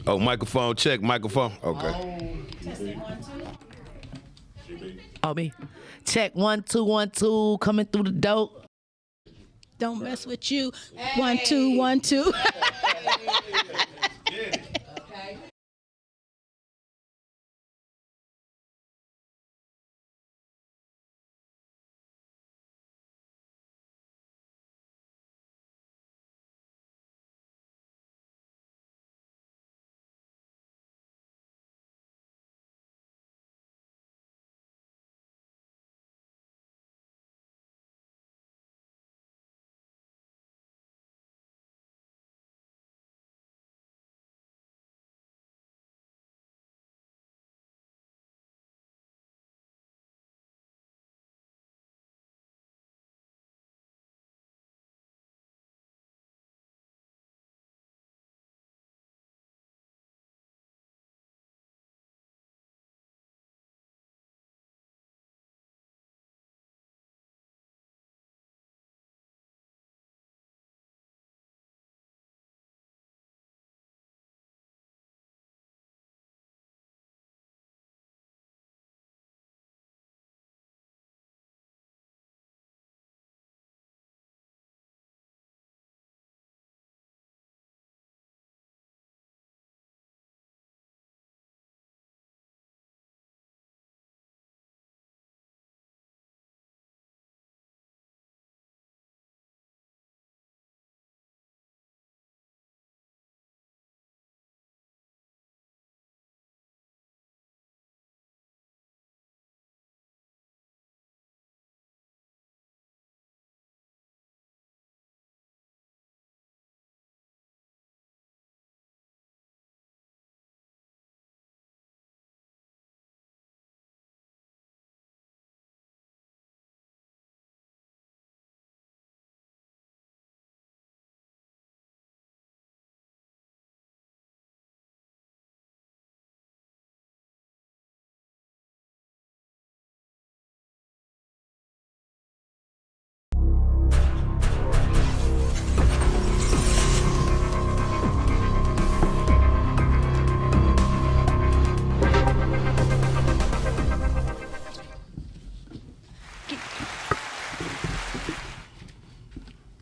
Oh, microphone check, microphone. Okay. Oh, me. Check 1 2 1 2 coming through the door. Don't mess with you. 1 2 1 2.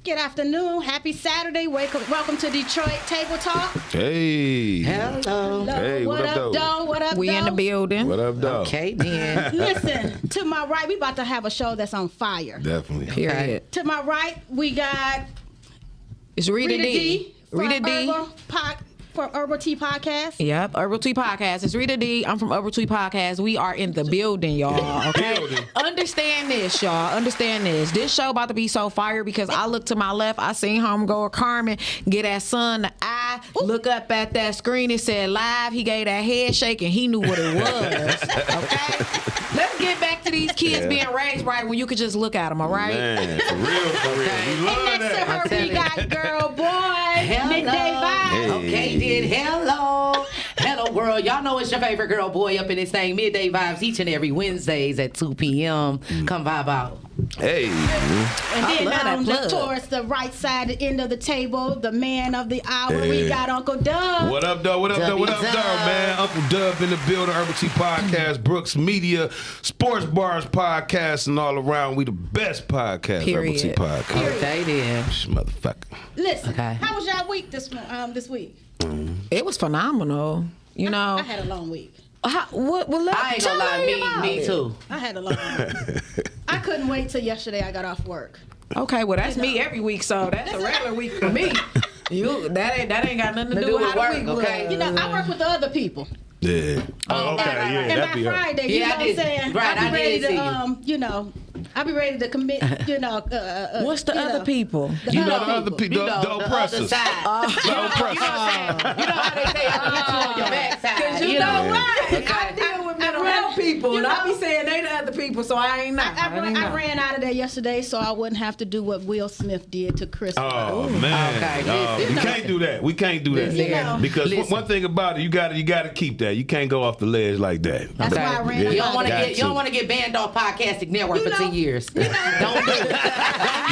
Good afternoon. Happy Saturday. Welcome to Detroit Table Talk. Hey. Hello. Hey, what up, though? What up, We though? in the building. What up, dog? Okay, then. Listen, to my right, we about to have a show that's on fire. Definitely. Period. To my right, we got It's Rita D. Rita D. From Herbal Tea Podcast. Yep, Herbal Tea Podcast. It's Rita D. I'm from Herbal Tea Podcast. We are in the building, y'all. Okay, understand this, y'all. Understand this. This show about to be so fire because I look to my left. I seen homegirl Carmen get that son the eye. Look up at that screen. It said live. He gave that head shake and he knew what it was. Okay, let's get back to these kids being raised right when you could just look at them. All right. Man, for real, for real. Okay. We love And next to that. her, we got girl boy, Midday Vibe. Hey. Okay, then. Hello. Hello, world. Y'all know it's your favorite girl boy up in this thing. Midday Vibes each and every Wednesdays at 2 p.m. Come vibe out. Hey. And then plug. towards the right side, the end of the table, the man of the hour, we got Uncle Dub. What up, dog? What up, dog? What up, dog, man? Uncle Dub in the building, Herbal Tea Podcast, Brooks Media, Sports Bars Podcast, and all around. We the best podcast, Period. Herbal Tea Podcast. Okay, then. Shh, motherfucker. Listen, Okay. how was y'all week this week? It was phenomenal. You know. I had a long week. What? Well, I ain't gonna lie, me too. I had a long week. I couldn't wait till yesterday I got off work. Okay, well that's me every week, so that's a regular week for me. That ain't got nothing to do with how the week okay? was. You know, I work with the other people. Yeah. Oh, okay. Yeah, And that'd by be her. Friday, you Yeah, know I what I'm did. saying? Right, I'll I be ready did see to, you know, I'll be ready to commit, you know. What's the other people? You know the other people, You know, the the other oppressors. side. The oppressors. You know how they say I'm hit you on your backside. You know what? Okay. I deal with mental health people, you and I know- be saying they the other people, so I ain't know. I ran out of there yesterday so I wouldn't have to do what Will Smith did to Chris. Oh man, Okay, we can't do that. We can't do that You know. because one thing about it, you got to keep that. You can't go off the ledge like that. That's why I ran Yeah. You out don't want of to there. get banned off Podcasting Network You for know- 10 years. Don't do it.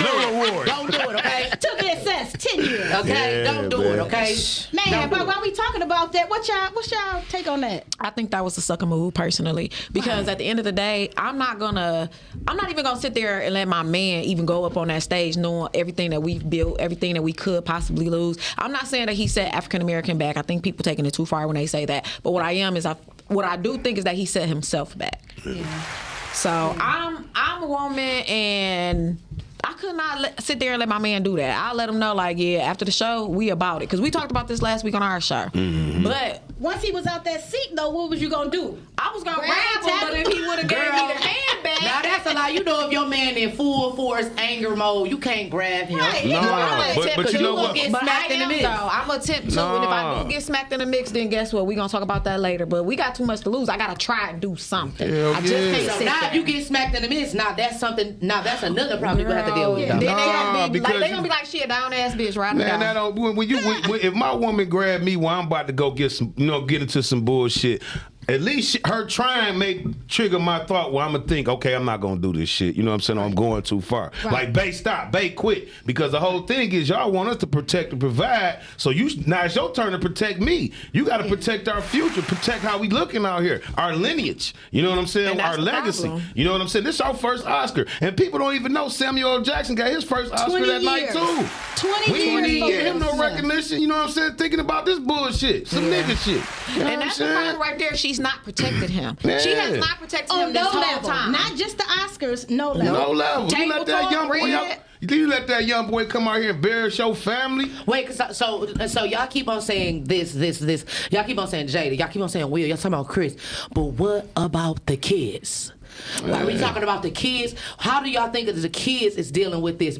No reward. Don't do it, okay? To be assessed 10 years. Okay, Yeah, don't do man. it. Okay, Man, but while we talking about that, what's y'all take on that? I think that was a sucker move personally, because at the end of the day, I'm not even gonna sit there and let my man even go up on that stage knowing everything that we've built, everything that we could possibly lose. I'm not saying that he set African American back. I think people taking it too far when they say that. But what I do think is that he set himself back. Yeah. So I'm a woman, and I could not sit there and let my man do that. I let him know, like, yeah, after the show, we about it. Because we talked about this last week on our show. Mm-hmm. But Once he was out that seat, though, what was you gonna do? I was going to Grab grab him, but if he would have gave me the hand back. Now that's a lie. You know, if your man in full force anger mode, you can't grab him. Right. No, I'm but you know gonna what? get But I smacked in the am, mix. though. I'm going to attempt to. And if I do get smacked in the mix, then guess what? We're going to talk about that later. But we got too much to lose. I got to try and do something. Hell I just yeah. can't So sit now there. if you get smacked in the mix, now that's something. Now that's another problem you have to deal with. Then though. they gonna be because like, they gonna be like, she a down ass bitch, right? Man, that don't, if my woman grab me while I'm about to go get into some bullshit, at least her trying may trigger my thought where I'm gonna think, okay, I'm not gonna do this shit. You know what I'm saying? I'm going too far. Right. Like, bae, stop, bae, quit. Because the whole thing is y'all want us to protect and provide. So now it's your turn to protect me. You got to protect our future, protect how we looking out here, our lineage. You know what I'm saying? And that's Our the legacy. problem. You know what I'm saying? This is our first Oscar, and people don't even know Samuel L. Jackson got his first Oscar 20 that night years. too. 20 We didn't years. even give him no Yeah. recognition. You know what I'm saying? Thinking about this bullshit, some nigga shit. You know And what that's I'm the saying? problem right there. She's not protected him. Yeah. She has not protected him On this no whole level. time. Not just the Oscars, no level. No level. You let that Table young talk, boy red. out. You let that young boy come out here and embarrass your family. Wait, so y'all keep on saying this. Y'all keep on saying Jada. Y'all keep on saying Will. Y'all talking about Chris. But what about the kids? Are we talking about the kids? How do y'all think that the kids is dealing with this?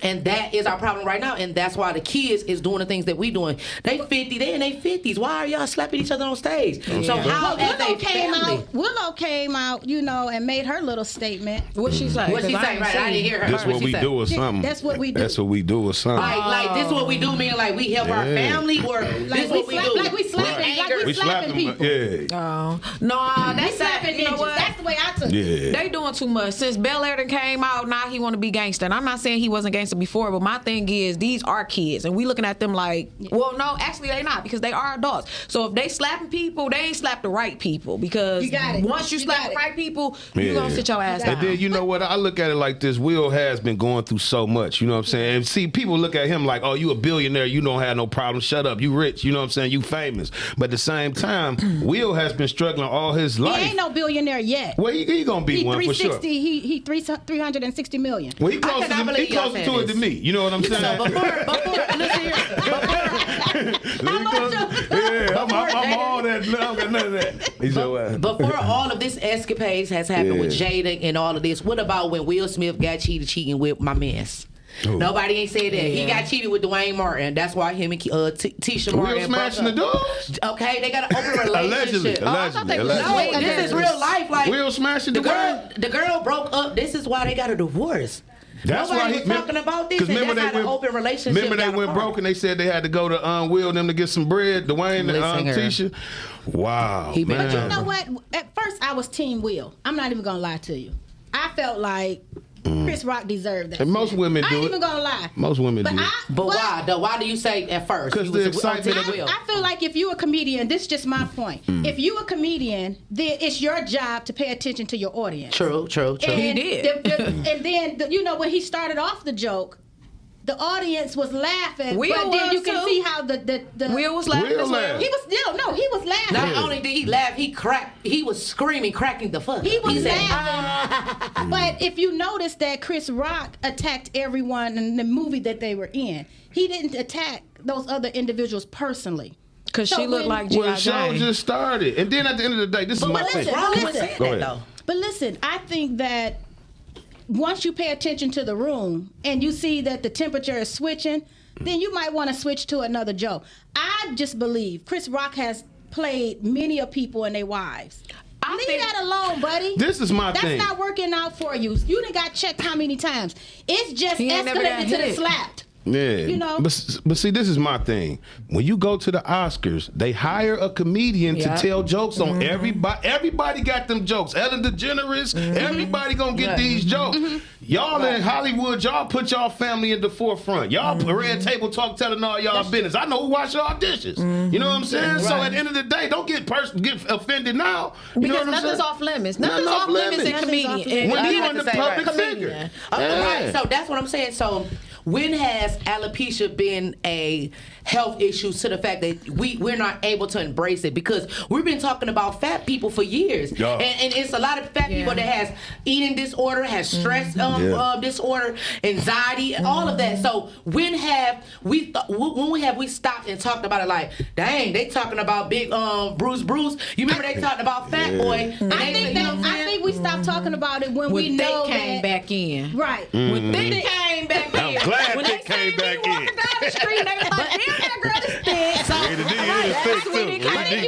And that is our problem right now, and that's why the kids is doing the things that we doing. They 50, they in their 50s. Why are y'all slapping each other on stage? So how Well, as a family? Willow came out, and made her little statement. What she say? What she 'Cause say? ain't Right, I seen. didn't hear her. That's What what she we say? do or something. That's what we do. That's what we do or something. Like this is what we do, meaning like we help our Yeah. family, or this what we do. Like we slapping, like we slapping people. Yeah. No, We that's slapping you know ninjas. what? That's the way I took it. Yeah. They doing too much. Since Bel Air done came out, now he want to be gangster. And I'm not saying he wasn't gangster before, but my thing is these are kids, and we looking at them like, well, no, actually they not, because they are adults. So if they slapping people, they ain't slap the right people, because You got it. once you You slap got the it. right people, you gonna sit your ass down. And then you know what? I look at it like this. Will has been going through so much. You know what I'm saying? And see, people look at him like, oh, you a billionaire. You don't have no problem. Shut up. You rich. You know what I'm saying? You famous. But at the same time, Will has been struggling all his life. He ain't no billionaire yet. Well, he gonna be He one for sure. 360. He 360 million. Well, he closer, cannot he believe y'all closer saying to it this. than me. You know what I'm saying? So before listen here. I'm all that. I don't got none of that. He's so Before all of this escapades has happened with Jada and all of this, what about when Will Smith got cheating with my mans? Who? Nobody ain't said that. He got cheated with Dwayne Martin. That's why him and Tisha Martin Will smashing the broke up. dudes? Okay, they got an open relationship. Allegedly. Oh, I thought they was Allegedly. No, this is real life. Like Will smashing the the girl. The girl broke up. This is why they got a divorce. That's Nobody why was talking about this. And remember that's how the open relationship. Remember they got went apart. broke and they said they had to go to Will and them to get some bread. Dwayne and Listen, Tisha. Wow, He been- man. But you know what? At first, I was Team Will. I'm not even gonna lie to you. I felt like Chris Rock deserved that. And most shit. women I do ain't it. even gonna lie. Most women do it. But well, why? Though? Why do you say at first? 'Cause You the was excitement on of Team Will. I feel like if you're a comedian, this is just my point. If you're a comedian, then it's your job to pay attention to your audience. True. And He did. and then, when he started off the joke, the audience was laughing. Will but then was you can too. see how the Will was laughing Will as well. laughed. he was laughing. Not only did he laugh, he cracked. He was screaming, cracking the fuck. He was said, laughing. But if you notice that Chris Rock attacked everyone in the movie that they were in, he didn't attack those other individuals personally. Because So she looked when- like Well, G.I. the show Jane. just started, and then at the end of the day, this is my listen, thing. Wrong with listen. saying Go that ahead. though. But listen, I think that once you pay attention to the room and you see that the temperature is switching, then you might want to switch to another joke. I just believe Chris Rock has played many of people and their wives. I Leave think- that alone, buddy. This is my thing. That's not working out for you. You done got checked how many times? It's just He ain't never got escalated to the hit. slapped. Yeah, You know? but see, this is my thing. When you go to the Oscars, they hire a comedian to tell jokes on everybody. Everybody got them jokes. Ellen DeGeneres, everybody gonna get these jokes. Y'all in Hollywood, y'all put y'all family in the forefront. Y'all red table talk, telling all y'all business. I know who wash y'all dishes. You know what I'm saying? So at the end of the day, don't get offended now. You know Because what I'm nothing's saying? off limits. Nothing's off limits in comedian. When you I in the have to say, public right. figure. Right, so that's what I'm saying. So when has alopecia been a health issue to the fact that we're not able to embrace it? Because we've been talking about fat people for years, and it's a lot of fat people that has eating disorder, has stress disorder, anxiety, all of that. So when have we stopped and talked about it? Like, dang, they talking about big Bruce. You remember they talked about fat boy? I think we stopped talking about it when we know they came that, back in. right. When they came back in. I'm glad when they came back in. Walking down the street, they was like, damn, that girl is thick.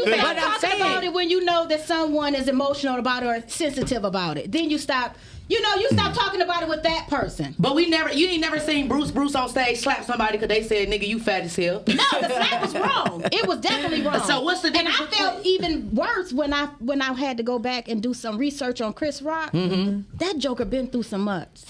But I'm talking about it when you know that someone is emotional about it or sensitive about it. Then you stop. You stop talking about it with that person. But you ain't never seen Bruce on stage slap somebody because they said, nigga, you fat as hell. No, the slap was wrong. It was definitely wrong. So what's the difference? And I felt even worse when I had to go back and do some research on Chris Rock. That Joker been through so much.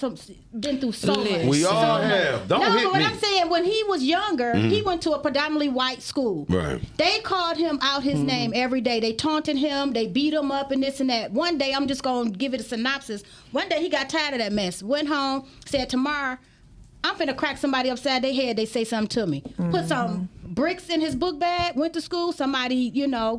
Been through so much. We all have. Don't hit but what me. I'm saying, when he was younger, he went to a predominantly white school. Right. They called him out his name every day. They taunted him. They beat him up and this and that. One day, I'm just going to give it a synopsis. One day, he got tired of that mess. Went home, said, tomorrow, I'm finna crack somebody upside their head. They say something to me. Put some bricks in his book bag, went to school. Somebody,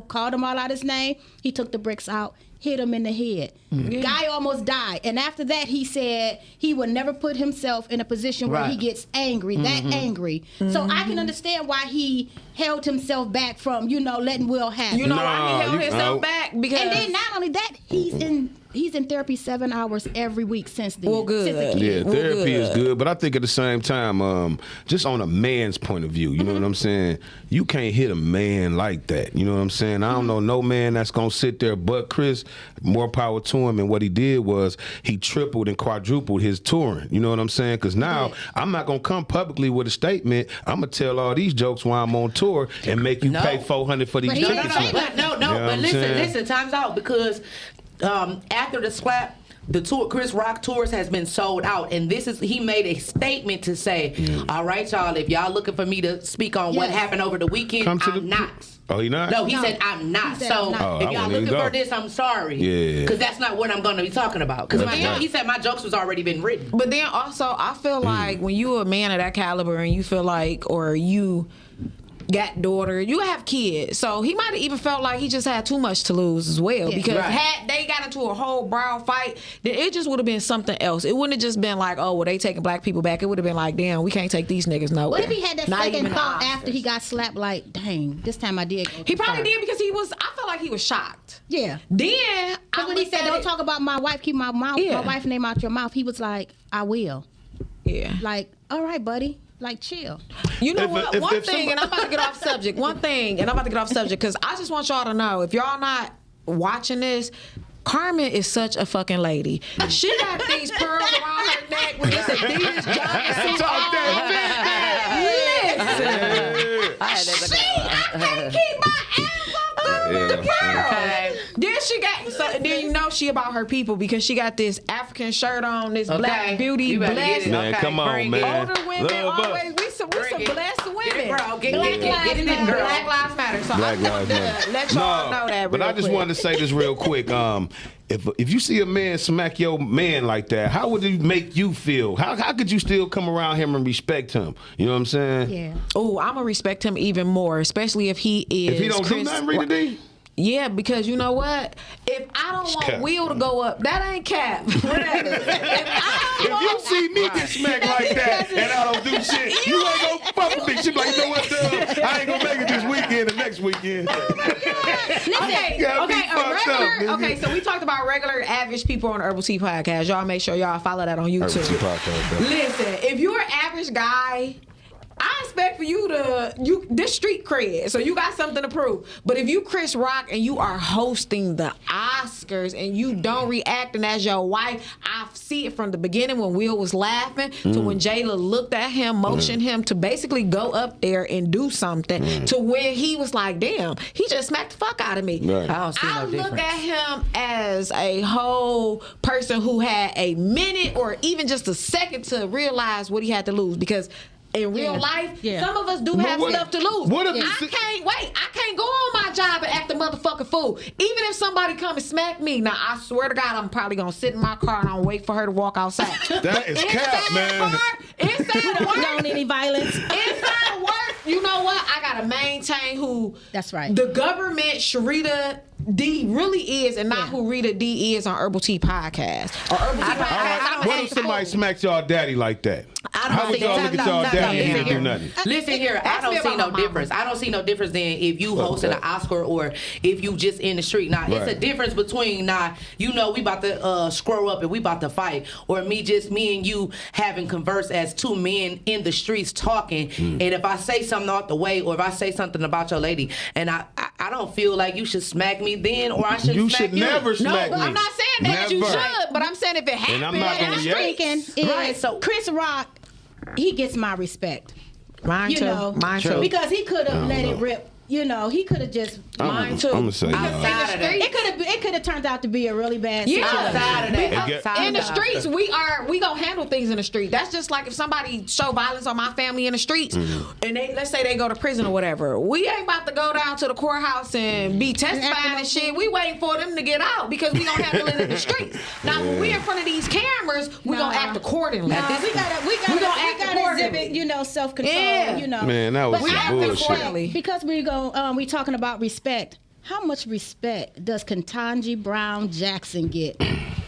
called him all out his name. He took the bricks out, hit him in the head. Guy almost died. And after that, he said he would never put himself in a position where he gets angry, that angry. So I can understand why he held himself back from, letting Will have it. You know why he held himself back? Because And then not only that, he's in therapy 7 hours every week since then. Well, good. Since a kid. Yeah, therapy is good, but I think at the same time, just on a man's point of view, you know what I'm saying? You can't hit a man like that. You know what I'm saying? I don't know no man that's gonna sit there, but Chris, more power to him. And what he did was he tripled and quadrupled his touring. You know what I'm saying? Because now I'm not gonna come publicly with a statement. I'm gonna tell all these jokes while I'm on tour and make you pay $400 for these tickets. But listen, time's out because after the slap, the tour, Chris Rock tours has been sold out, and he made a statement to say, all right, y'all, if y'all looking for me to speak on what happened over the weekend, I'm not. Oh, he not? No, he said I'm not. So if y'all looking for this, I'm sorry. Yeah. Because that's not what I'm going to be talking about. Because he said my jokes was already been written. But then also, I feel like when you a man of that caliber and you feel like, or you got daughter, you have kids, so he might have even felt like he just had too much to lose as well. Because had they got into a whole brawl fight, then it just would have been something else. It wouldn't have just been like, oh, well, they taking black people back. It would have been like, damn, we can't take these niggas nowhere. What if he had that second thought after he got slapped? Like, dang, this time I did. He probably did because I felt like he was shocked. Yeah. Then when he said, "Don't talk about my wife, keep my wife name out your mouth," he was like, "I will." Yeah. Like, all right, buddy. Like, chill. You know what? One thing, and I'm about to get off subject. Because I just want y'all to know, if y'all not watching this, Carmen is such a fucking lady. She got these pearls around her neck with this Adidas jumpsuit on. Listen, I can't keep my ass off the girl. Okay. Then she got, then she about her people because she got this African shirt on, this black beauty, blessed. Man, come on, man. Older women always, we some blessed women. Get in it, girl. Black Lives Matter. So I wanted to let y'all know that. But I just wanted to say this real quick. If you see a man smack your man like that, how would it make you feel? How could you still come around him and respect him? You know what I'm saying? Yeah. Oh, I'm gonna respect him even more, especially if he is. If he don't do nothing, Rita D. Yeah, because you know what? If I don't want Will to go up, that ain't cap. Whatever. If you see me get smacked like that and I don't do shit, you ain't gonna fuck with me. She be like, you know what, Dub? I ain't gonna make it this weekend or next weekend. Oh my God. Okay, so we talked about regular average people on the Herbal Tea Podcast. Y'all make sure y'all follow that on YouTube. Herbal Tea Podcast. Listen, if you're an average guy I expect for you this street cred, so you got something to prove. But if you Chris Rock and you are hosting the Oscars and you don't reacting as your wife, I see it from the beginning when Will was laughing to when Jayla looked at him, motioned him to basically go up there and do something to where he was like, damn, he just smacked the fuck out of me. Right. I don't see I no difference. look at him as a whole person who had a minute or even just a second to realize what he had to lose, because in real life, some of us do have stuff to lose. What if I can't go on my job and act a motherfucking fool. Even if somebody come and smack me, now I swear to God, I'm probably gonna sit in my car and I'll wait for her to walk outside. That is cap, man. Inside work, Don't any violence. inside work, you know what? I gotta maintain who That's right. the government Sharita D really is, and not who Rita D is on Herbal Tea Podcast. Or Herbal Tea Podcast. What if somebody smacks y'all daddy like that? I How don't would see y'all look at y'all daddy and he didn't do nothing? Listen here, I Ask me don't see about no my mama. difference. I don't see no difference than if you hosting an Oscar or if you just in the street. Now, it's a Right. difference between we about to screw up and we about to fight, or me and you having converse as two men in the streets talking. And if I say something out the way, or if I say something about your lady, and I don't feel like you should smack me then, or I should You smack should you. never No, smack but me. I'm not saying that you Never. should, but I'm saying if it happened, I'm not gonna What I'm react. thinking is Right, so- Chris Rock, he gets my respect. Mine You too. know, Mine True. too. because he could have let it rip. You know, he could have just. Mine too. I'm gonna say Outside of that. It could have turned out to be a really bad Yeah. situation. Outside of that. Yeah. Outside In the of that. streets, we gonna handle things in the street. That's just like if somebody show violence on my family in the streets, and let's say they go to prison or whatever. We ain't about to go down to the courthouse and be testifying and shit. We waiting for them to get out because we gonna handle it in the streets. Now when we in front of these cameras, we gonna act accordingly. We gotta act accordingly. exhibit, self-control. Yeah. Man, that was But some I bullshit. accordingly. Because we talking about respect. How much respect does Ketanji Brown Jackson get?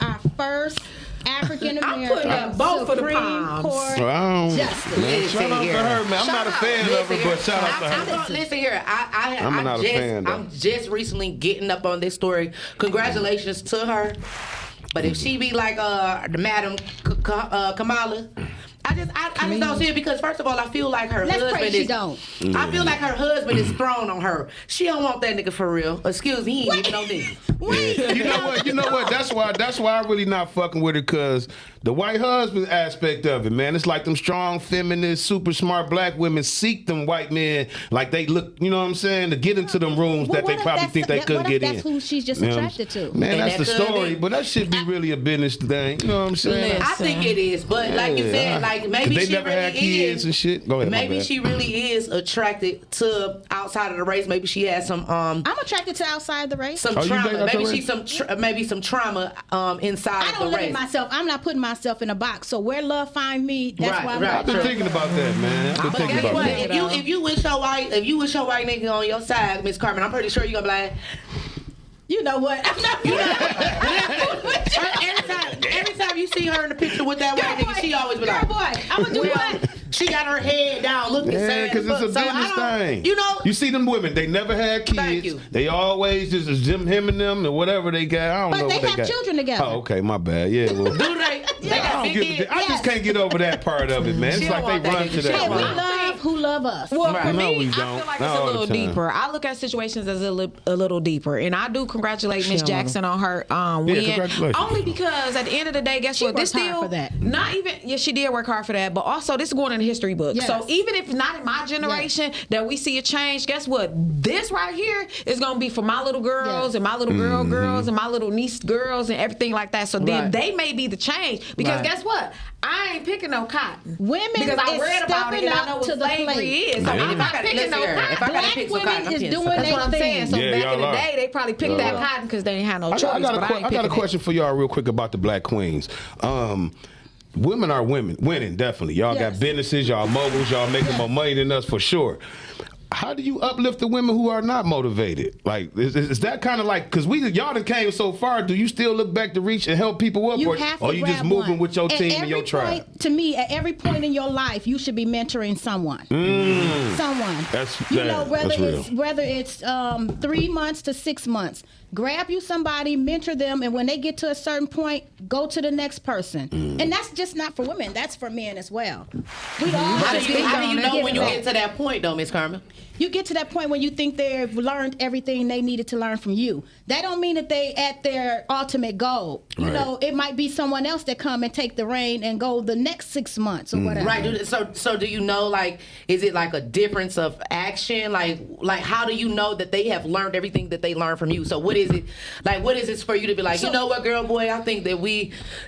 Our first African I'm American putting up both of the Supreme palms. Court Well, I don't- Justice. man, shout out to her, man. I'm not a fan of her, but shout out to her. Listen here, I'm not a fan, though. I'm just recently getting up on this story. Congratulations to her. But if she be like the Madam Kamala, I just don't see it, because first of all, I feel like her Let's pray husband she is. don't. I feel like her husband is thrown on her. She don't want that nigga for real. Excuse me, he ain't even no nigga. You know what? That's why I really not fucking with her, cause the white husband aspect of it, man. It's like them strong, feminist, super smart black women seek them white men like they look, you know what I'm saying, to get into them rooms Well, that they what if probably that's- think they what couldn't if get that's in. who she's just You know what I'm attracted to? Man, And that's the that could story, be. but that should be really a business thing. You know what I'm saying? I think it is, but like you said, like maybe they she never really had kids is. and shit. Go ahead. my Maybe bad. she really is attracted to outside of the race. Maybe she has some I'm attracted to outside the race. some Oh, you trauma. think that's Maybe the she's maybe some trauma inside I of don't the limit race. myself. I'm not putting myself in a box. So where love find me, that's Right, why I'm right. I've been True. thinking about that, man. I've been But thinking guess about what? that. If you wish your white nigga on your side, Miss Carmen, I'm pretty sure you gonna be like, You know what? I'm not. every time you see her in the picture with that white nigga, she always be like, Girl, boy, I'm gonna do what? she got her head down, looking Yeah, sad. because it's a So I business don't- thing. You know, you see them women, they never had Thank kids. you. They always just is him and them or whatever they got. I don't But know they what they have got. children together. Oh, okay, my bad. Yeah, well, do they? They I, got don't big get, kids. I just can't get over that part of it, man. She It's don't like want they that run nigga. to She that. Hey, don't we one. want love who love us. Well, Right. for No, me, we I don't. feel like Not it's a all the little time. deeper. I look at situations as a little deeper, and I do congratulate Miss Jackson on her win. congratulations. Only because at the end of the day, guess what? This worked hard still for that. not even. Yeah, she did work hard for that, but also this is going in the history book. Yes. So even if not in my generation that we see a change, guess what? This right here is gonna be for my little girls Yes. and my little girls and my little niece girls and everything like that. So then Right. they may be the change, because Right. guess what? I ain't picking no cotton. Women because I is read about it stepping and I up know what to the slavery plate. is. So Yeah. I'm not picking Listen no here, cotton. if I gotta Black pick some women cotton, I'm is picking doing some That's their what I'm saying. So Yeah, back y'all in the are. day, they probably picked that cotton because they ain't had no choice. I got but I ain't a picking question for y'all real quick about the Black Queens. Women are winning, definitely. Y'all Yes. got businesses, y'all moguls, y'all making more money than us for sure. how do you uplift the women who are not motivated? Like, is that kind of like, because y'all done came so far, do you still look back to reach and help people up? You have to or you just grab moving one. with your At team and every your tribe? point, to me, at every point in your life, you should be mentoring someone. Someone. Whether it's 3 months to 6 months. Grab you somebody, mentor them, and when they get to a certain point, go to the next person. And that's just not for women. That's for men as well. We all How do you know when you get to that point, though, Miss Carmen? You get to that point when you think they've learned everything they needed to learn from you. That don't mean that they at their ultimate goal. You know, it might be someone else that come and take the reign and go the next 6 months or whatever. Right. So do you know, like, is it like a difference of action? Like how do you know that they have learned everything that they learned from you? So what is it? Like, what is it for you to be like, you know what, girl, boy, I think that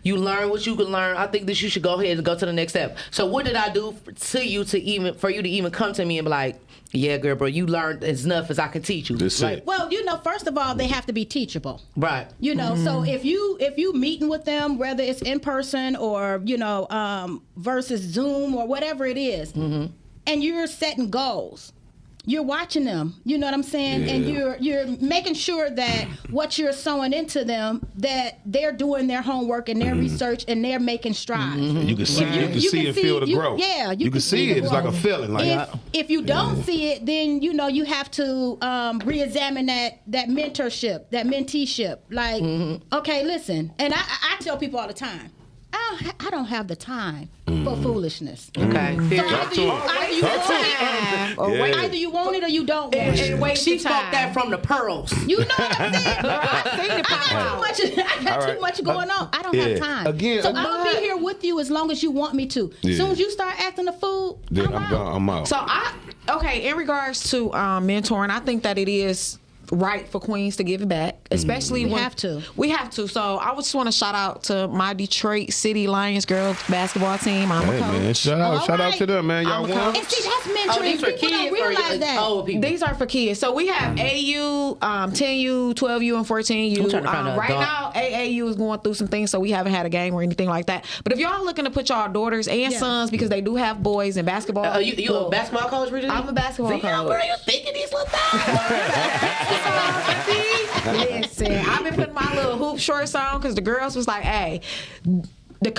you learn what you can learn. I think that you should go ahead and go to the next step. So what did I do for you to even come to me and be like, yeah, girl, bro, you learned as enough as I can teach you. Well, you know, first of all, they have to be teachable. Right. You know, so if you meeting with them, whether it's in person or, you know, versus Zoom or whatever it is, and you're setting goals, you're watching them, you know what I'm saying? Yeah. And you're making sure that what you're sowing into them, that they're doing their homework and their research and they're making strides. You can see, and feel the growth. You can see it. It's like a feeling. Like if you don't see it, then you know you have to re-examine that mentorship, that menteeship. Like, okay, listen, and I tell people all the time, I don't have the time for foolishness. Okay. So either you want it or you don't want it. She spoke that from the pearls. You know what I'm saying? I got too much going on. I don't have time. Again, so I'll be here with you as long as you want me to. As soon as you start acting a fool, then I'm out. So in regards to mentoring, I think that it is right for queens to give it back, especially we when have to. We have to. So I just want to shout out to my Detroit City Lions girls basketball team. I'm a coach. Man, shout out to them, man. Y'all won. And see, that's mentoring. People don't realize that. These are for kids. So we have AU, 10U, 12U, and 14U. Right now, AAU is going through some things, so we haven't had a game or anything like that. But if y'all looking to put y'all daughters and sons, because they do have boys in basketball. You a basketball coach, Richard? I'm a basketball coach. Where are you thinking these little things? Listen, I've been putting my little hoop shorts on because the girls was like, hey, the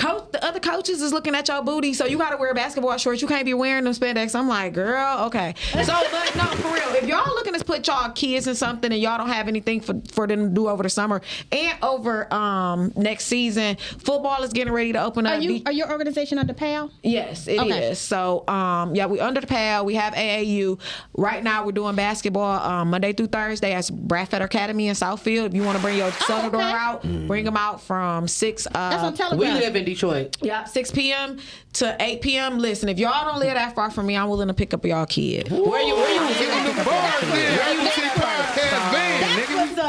other coaches is looking at your booty, so you gotta wear basketball shorts. You can't be wearing them spandex. I'm like, girl, okay. So, but no, for real, if y'all looking to put y'all kids in something and y'all don't have anything for them to do over the summer and over next season, football is getting ready to open up. Are your organization under PAL? Yes, it is. So, we under the PAL. We have AAU. Right now, we're doing basketball Monday through Thursday at Bradford Academy in Southfield. If you want to bring your son or daughter out, bring them out from 6. That's on Telegram. We live in Detroit. Yeah, 6 p.m. to 8 p.m. Listen, if y'all don't live that far from me, I'm willing to pick up y'all kid. Where you in the bars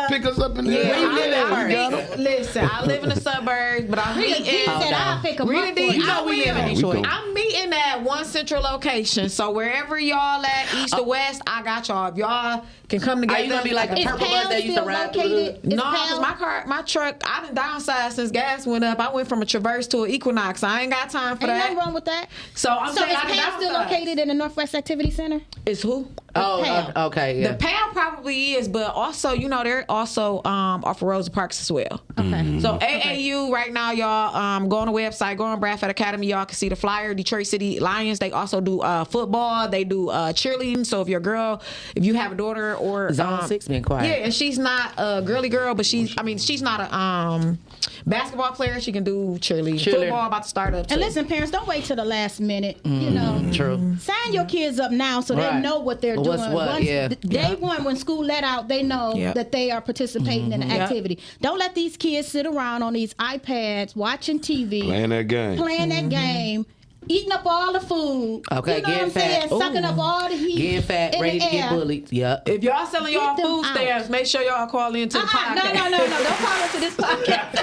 pick us up in there. Where you live at? Listen, I live in the suburbs, but I'm meeting. I'll pick them up. You know we live in Detroit. I'm meeting at one central location. So wherever y'all at, east or west, I got y'all. If y'all can come together. Are you gonna be like a purple bus that used to ride through the... No, because my truck, I done downsized since gas went up. I went from a Traverse to an Equinox. I ain't got time for that. Ain't nothing wrong with that. So I'm saying, is PAL still located in the Northwest Activity Center? Is who? PAL. Okay. Yeah. The PAL probably is, but also, you know, they're also off of Rosa Parks as well. Okay. So AAU right now, y'all go on the website, go on Bradford Academy. Y'all can see the flyer. Detroit City Lions. They also do football. They do cheerleading. So if your girl, if you have a daughter or Zone 6 been quiet. Yeah, and she's not a girly girl, but she's not a basketball player. She can do cheerleading. Football about to start up. And listen, parents, don't wait till the last minute. You know, True. Sign your kids up now so they know what they're doing. Day one, when school let out, they know that they are participating in the activity. Don't let these kids sit around on these iPads watching TV, playing that game, eating up all the food. Okay, you know what I'm saying? Sucking up all the heat. Getting fat, ready to get bullied. Yep. If y'all selling y'all food stamps, make sure y'all call into the podcast. No. Don't call into this podcast.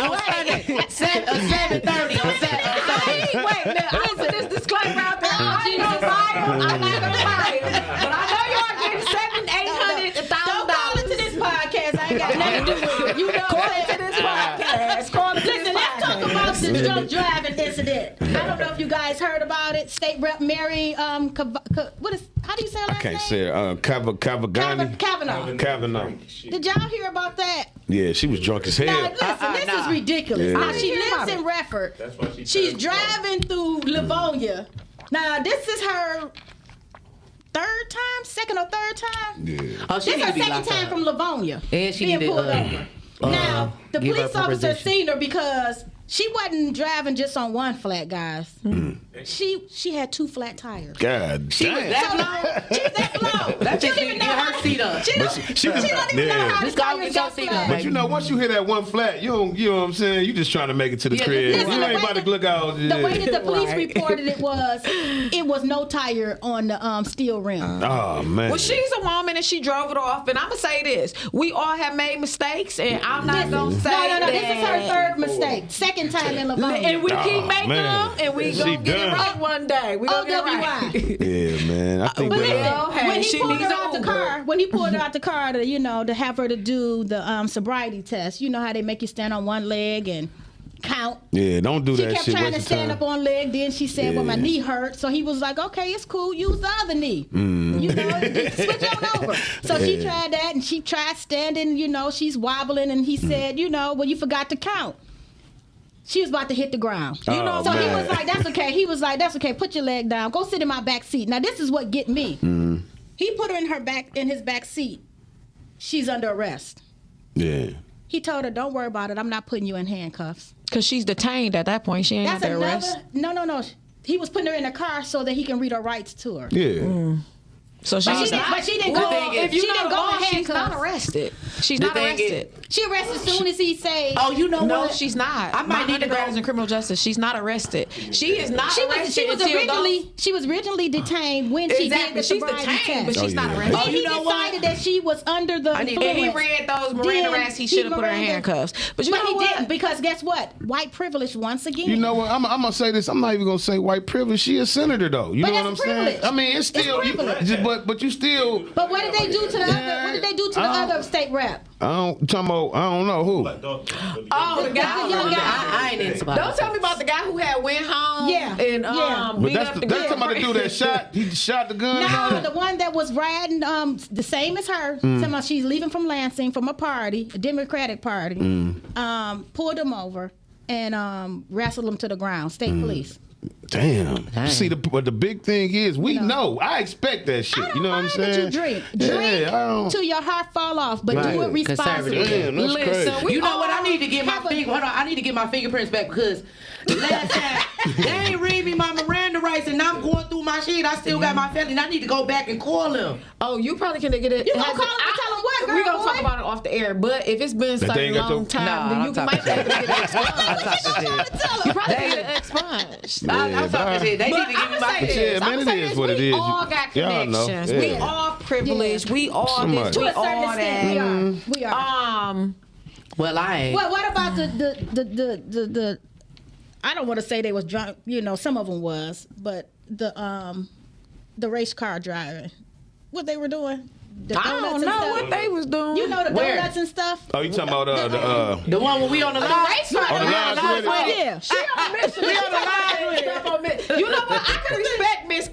On 7:30 on Saturday. Wait, now, I put this disclaimer out there. I'm not gonna buy him. But I know y'all getting $700, $800, $1,000. Don't call into this podcast. I ain't got nothing to do with it. You know Call into this podcast. Call into this podcast. Let's talk about the drunk driving incident. I don't know if if you guys heard about it. State Rep Mary, how do you say her last name? I can't say it. Kavanaugh. Did y'all hear about that? Yeah, she was drunk as hell. Now, listen, this is ridiculous. Yeah. Now, she lives in Redford. She's driving through Livonia. Now, this is her second or third time. Yeah. Oh, This is her second time from Livonia And she being needed, pulled over. Now, the give her police officer preposition. seen her because she wasn't driving just on one flat, guys. She had 2 flat tires. God She was damn. that low. She's that low. That just need to get her seat up. She don't even know how Just to go tire get got your seat flat. up. But you know, once you hit that one flat, you know what I'm saying? You just trying to make it to the Yeah, crib. listen, You the ain't way about to that- look out. The way that the police Right. reported it was no tire on the steel rim. Oh, man. Well, she's a woman and she drove it off. And I'm gonna say this: we all have made mistakes, and I'm not gonna say no. that. This is her third mistake. Second time in Livonia. And we keep Oh, making man. them, and we She gonna get it done. right one day. We gonna get it right. OWI. Yeah, man. I think But that. listen, hey, when he she pulled needs her out the Uber. car, to have her to do the sobriety test. You know how they make you stand on one leg and count. Yeah, don't do She that kept shit. trying Waste to of stand time. up on leg. Then she said, "Well, my Yeah. knee hurt." So he was like, "Okay, it's cool. Use the other knee. Mm. You know, switch on over." So she Yeah. tried that, and she tried standing. You know, she's wobbling, and he said, "You know, well, you forgot to count." She was about to hit the ground. You know, so he man. was like, "That's okay." He was like, "That's okay. Put your leg down. Go sit in my back seat." Now this is what get me. He put her in his back seat. She's under arrest. Yeah. He told her, "Don't worry about it. I'm not putting you in handcuffs." Because she's detained at that point. She ain't That's under another. arrest. No. He was putting her in a car so that he can read her rights to her. Yeah. So But she's she didn't Well, go. if you she know didn't the go law, in she's not handcuffs. arrested. She's The not thing arrested. She arrested as soon as he say. Oh, you know No, what? she's not. I might My need to undergrad go. is in criminal justice. She's not arrested. She is not She arrested was until originally detained when she did Exactly. the She's sobriety detained, but test. she's not yeah. arrested. Then Oh, he you know what? decided that she was under the I need- influence. And he read those Miranda Then rights. He should have put her in Miranda- handcuffs. But you But know he what? didn't because guess what? White privilege once again. You know what? I'm gonna say this. I'm not even gonna say white privilege. She a senator though. You But know what I'm that's saying? privilege. I mean, it's still. privilege. But you still. But what did they do to the other? What did they do to the other state rep? I don't know who. Oh, the guy. young guy. I ain't into Don't tell me about the guy who had went home Yeah, and yeah. But beat that's up the talking about the dude that shot. He shot the gun. and all No, that? the one that was riding, the same as her. Mm. Talking about she's leaving from Lansing from a party, a Democratic party. Mm. Pulled him over and wrestled him to the ground. State Mm. police. Damn. See, but the big thing is, we know. I expect that shit. I don't You know what I'm mind saying? that you drink. Drink Yeah, I don't. till your heart fall off, but do Right. it responsibly. Conservative. Damn, that's Listen, crazy. we You know what? I all need to get my have a- hold on. I need to get my fingerprints back because last time they ain't read me my Miranda rights and I'm going through my shit. I still got my family. And I need to go back and call them. Oh, you probably can get it. You gonna call him and tell him what, girl, We gonna boy? talk about it off the air. But if it's been such they a ain't got long your- time, Nah, then I'm you talking might be able to shit. get it expunged. I'm talking shit. You probably can get it expunged. Yeah, I'm but talking shit. They need But to give I'ma me my say this. Yeah, man, I'ma it say is this. what it We is. all got Y'all know. connections. Yeah. We all privileged. Yeah. We all Somebody. this. To We a certain all extent, we that. are. We are. Well, I ain't. Well, what about the I don't want to say they was drunk. You know, some of them was, but the race car driving, what they were doing. The I donuts don't and know stuff. what they was doing. You know the Where? donuts and stuff. Oh, you talking about The one when we on the line. race car. Oh, the lines with it? Yeah. She on a mission. She on the line with it. You know what? I can respect Miss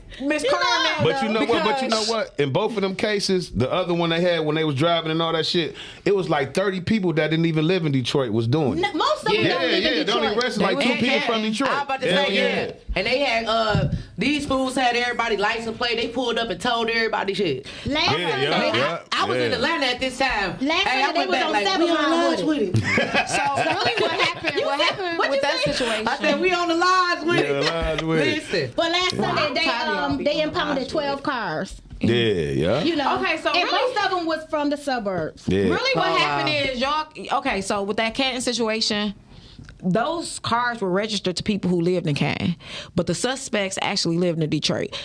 Carmen. But you know what? But you know because- what? In both of them cases, the other one they had when they was driving and all that shit, it was like 30 people that didn't even live in Detroit was doing it. Most of them Yeah, don't live in They Detroit. only arrested like They two was- people yeah. from Detroit. I was about to Hell say, yeah. And they had, these fools had everybody license plate. They pulled up and told everybody shit. Last Yeah, Sunday, yeah. I was in Yeah. Atlanta at this time. Last Hey, I Sunday they went was back on like, 7 we on the Mile lines with with it. So really, what happened? What happened What with you that say? situation? I said, we on the lines with Yeah, it. lines with it. Listen. But last Sunday I'm tired of y'all they being impounded lies 12 cars. Yeah, yeah. You know. Okay, so and really- most of them was from the suburbs. Yeah. Really, what Oh, wow. happened is y'all. Okay, so with that Canton situation, those cars were registered to people who lived in Canton, but the suspects actually lived in Detroit.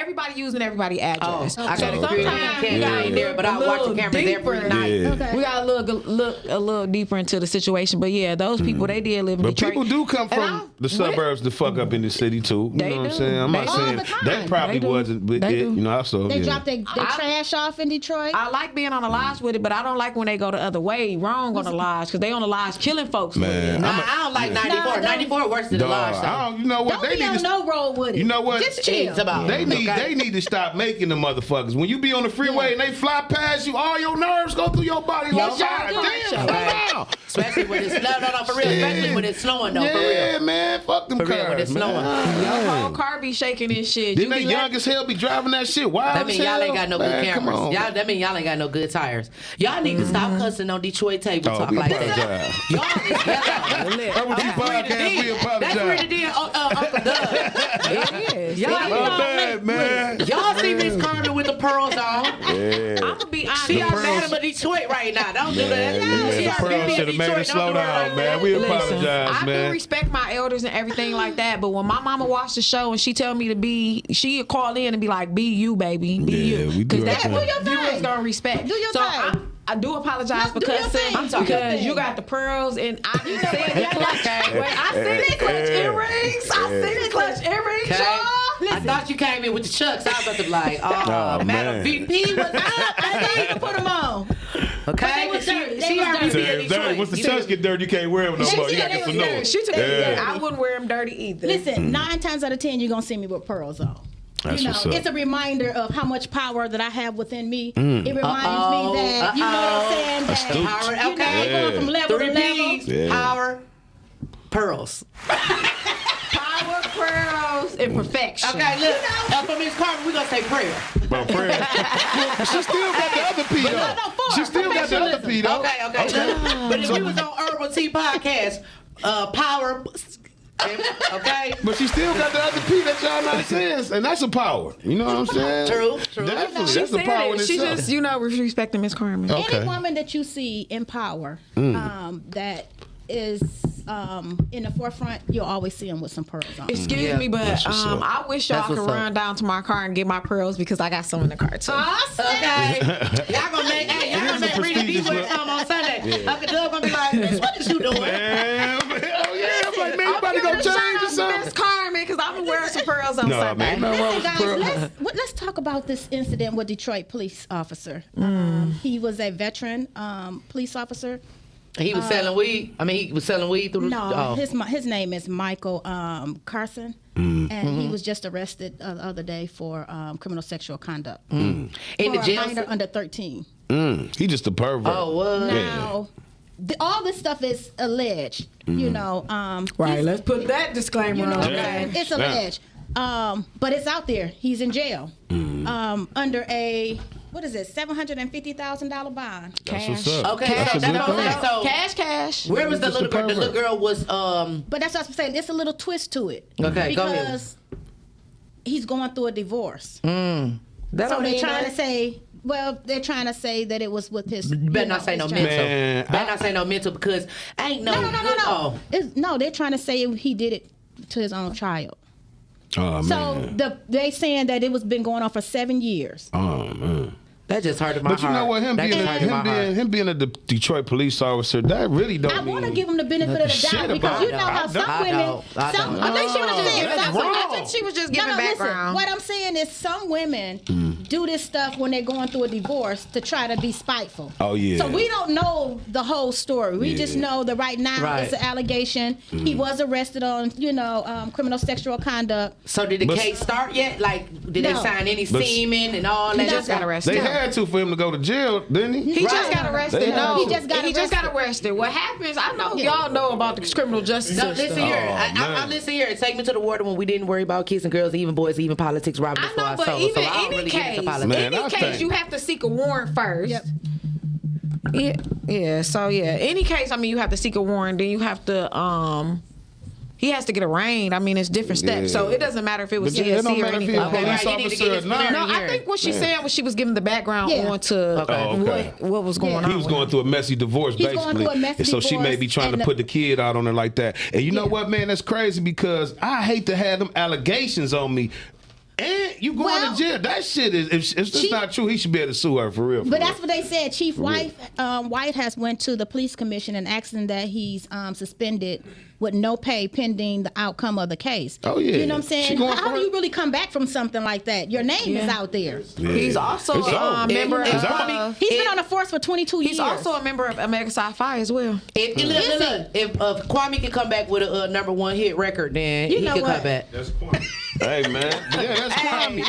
everybody using everybody address. I got So a security sometimes cam we in there, but I watch the cameras every night. Yeah. Okay. We got to look a little deeper into the situation. But yeah, those people they did live in But Detroit. people do come And from the suburbs to fuck up in the city too. You They know what I'm do. saying? I'm not They saying do. All the time. that probably They do. wasn't with They it. do. You know, also They yeah. drop their trash off in Detroit. I like being on the lodge with it, but I don't like when they go the other way, wrong on the lodge, because they on the lodge killing folks. with Man, it. Nah, I don't like 94. Nah, 94 worse than the lodge. Dog, though. I don't, you know what? Don't be on no road with it. You know what? Just chill. It's about They need to stop making the motherfuckers. When you be on the freeway and they fly past you, all your nerves go through your body. Like, sure God do. damn, Sure. slow down. Especially when it's no, for real. Especially when it's snowing though, for Yeah, real. man, fuck them For real, cars, when it's man. snowing. Your whole car be shaking and shit. Then You they be young as hell be driving that shit. Wild That mean as y'all hell. ain't got no good Man, come cameras. on. Y'all, that mean y'all ain't got no good tires. Y'all need to stop cussing on Detroit table Oh, talk we like that. apologize. Y'all is yellow. Over the podcast, we That's where apologize. the did Uncle Doug. It is. Y'all, My bad, man. y'all see Miss Carmen with the pearls on. Yeah. I'm gonna be honest. She out pearls. mad about Detroit right now. Don't do that. Yeah, She the out pearls mad should have made Detroit. it slow Don't do her down, like man. that. We Listen, apologize, I do man. respect my elders and everything like that, but when my mama watched the show and she tell me to be, she'd call in and be like, "Be you, baby, be Yeah, you," we do because our that thing. Do your viewers thing. gonna respect. Do your so thing. I do apologize No, for do your cussing thing. Do your because thing. you got the pearls and I didn't say it clutch. Wait, I seen it clutch earrings. I seen it clutch earrings, Okay. y'all. I thought you came in with the chucks. I was about to be like, Oh, Madam man. VP was up. I didn't even put them on. Okay, They was she dirty. They she was already dirty. be in Dirty. Detroit. Once the You chucks see- get dirty, you can't wear them no more. You Yeah, gotta get they some was new. dirty. She took Yeah. I wouldn't wear them dirty either. Listen, 9 times out of 10, you're gonna see me with pearls on. That's You know, what's up. it's a reminder of how much power that I have within me. It reminds me that you know what I'm saying. That Astute. Power, you know, okay. going from level Three to level. P's, Yeah. power, pearls. Power, pearls, and perfection. Okay, look. For Miss Carmen, we gonna say prayer. But friend, she still got the other P though. no, She still got the other P though. Okay. But if we was on Herbal Tea Podcast, power. Okay. But she still got the other P that y'all not saying, and that's a power. You know what I'm saying? True. Definitely, She that's the said power in it. She itself. just, respecting Miss Carmen. Okay. Any woman that you see in power, that is in the forefront, you'll always see them with some pearls on. Excuse Yeah. me, but That's what's up. I wish y'all That's could what's up. run down to my car and get my pearls because I got some in the car too. Okay. Y'all gonna make Rita D wear some on Sunday. Uncle Doug gonna be like, Miss, what is you doing? Man, oh yeah, I'm like, man, you I'm about to go giving a change shout or out to something? Miss Carmen because I'm wearing some pearls on No, Sunday. man, no wrong with Guys, pearls. let's talk about this incident with Detroit police officer. He was a veteran police officer. He was selling weed. I mean, he was selling weed through the. No, his name is Michael Carson, and he was just arrested the other day for criminal sexual conduct. in the For a jail. minor under 13. He just a pervert. Oh, what? Now, all this stuff is alleged. You know, Right, let's put that disclaimer you know, on. Yeah. it's alleged, but it's out there. He's in jail under a what is it, $750,000 bond. That's what's up. Okay, That's so a that's good what I'm thing. saying. So Cash. where was the Just a little girl? The little pervert. girl was But that's what I'm saying. It's a little twist to it. Okay, go ahead. Because he's going through a divorce. That So don't they're mean trying that. to say, well, they're trying to say that it was with his. Better not say no his mental. child. Man, Better not say no mental because ain't no. No. good- Oh. No, they're trying to say he did it to his own child. Oh So man. they saying that it was been going on for 7 years. Oh man. That just hurted my But you heart. know what? Him That being just hurted my heart. him being a Detroit police officer, that really don't I want to mean. give him the benefit of the Shit doubt because about you it. know how I some don't. women. I Some, don't. I think she was just giving That's some. wrong. I think she was just giving Listen, background. what I'm saying is some women do this stuff when they're going through a divorce to try to be spiteful. Oh, yeah. So we don't know the whole story. We just Yeah. know that right now Right. it's an allegation. He was arrested on, criminal sexual conduct. So did the But- case start yet? Like, did they No. sign any But- semen and all that? He just got arrested. They had to for him to go to jail, didn't he? He just got arrested. They No, had to. he just got arrested. What happens? I know y'all know about the criminal justice No, system. listen here. I man. listen here. Take me to the water when we didn't worry about kids and girls, even boys, even politics, robbing I us for know, our but souls. even So I don't any really get into case, politics. Man, I any case, think- you have to seek a warrant first. Yep. Yeah. So yeah, any case, I mean, you have to seek a warrant. Then you have to he has to get arraigned. I mean, it's different steps. So Yeah. it doesn't matter if it was But it don't CSC or matter if anything. he's a like that. police Right, you need to officer get or his not. No, I think what she's saying was she was giving the background Yeah. on to Oh, okay. what was going Yeah. on. He was with going him. through a messy divorce, He's going basically. through a messy And so she may divorce be trying to and put the kid out on her like that. And you know Yeah. what, man? That's crazy because I hate to have them allegations on me. And You going to jail. That shit is, if it's not true, he should be able to sue her for real. But that's what they said. Chief White has went to the police commission and asked them that he's suspended with no pay pending the outcome of the case. Oh, yeah. You know what I'm saying? How do you really come back from something like that? Your name is out there. Yeah. He's also a member of... He's been on the force for 22 years. He's also a member of American Sci-Fi as well. If Kwame can come back with a number one hit record, then he can come back. That's Kwame. Hey, man. Yeah, that's Kwame.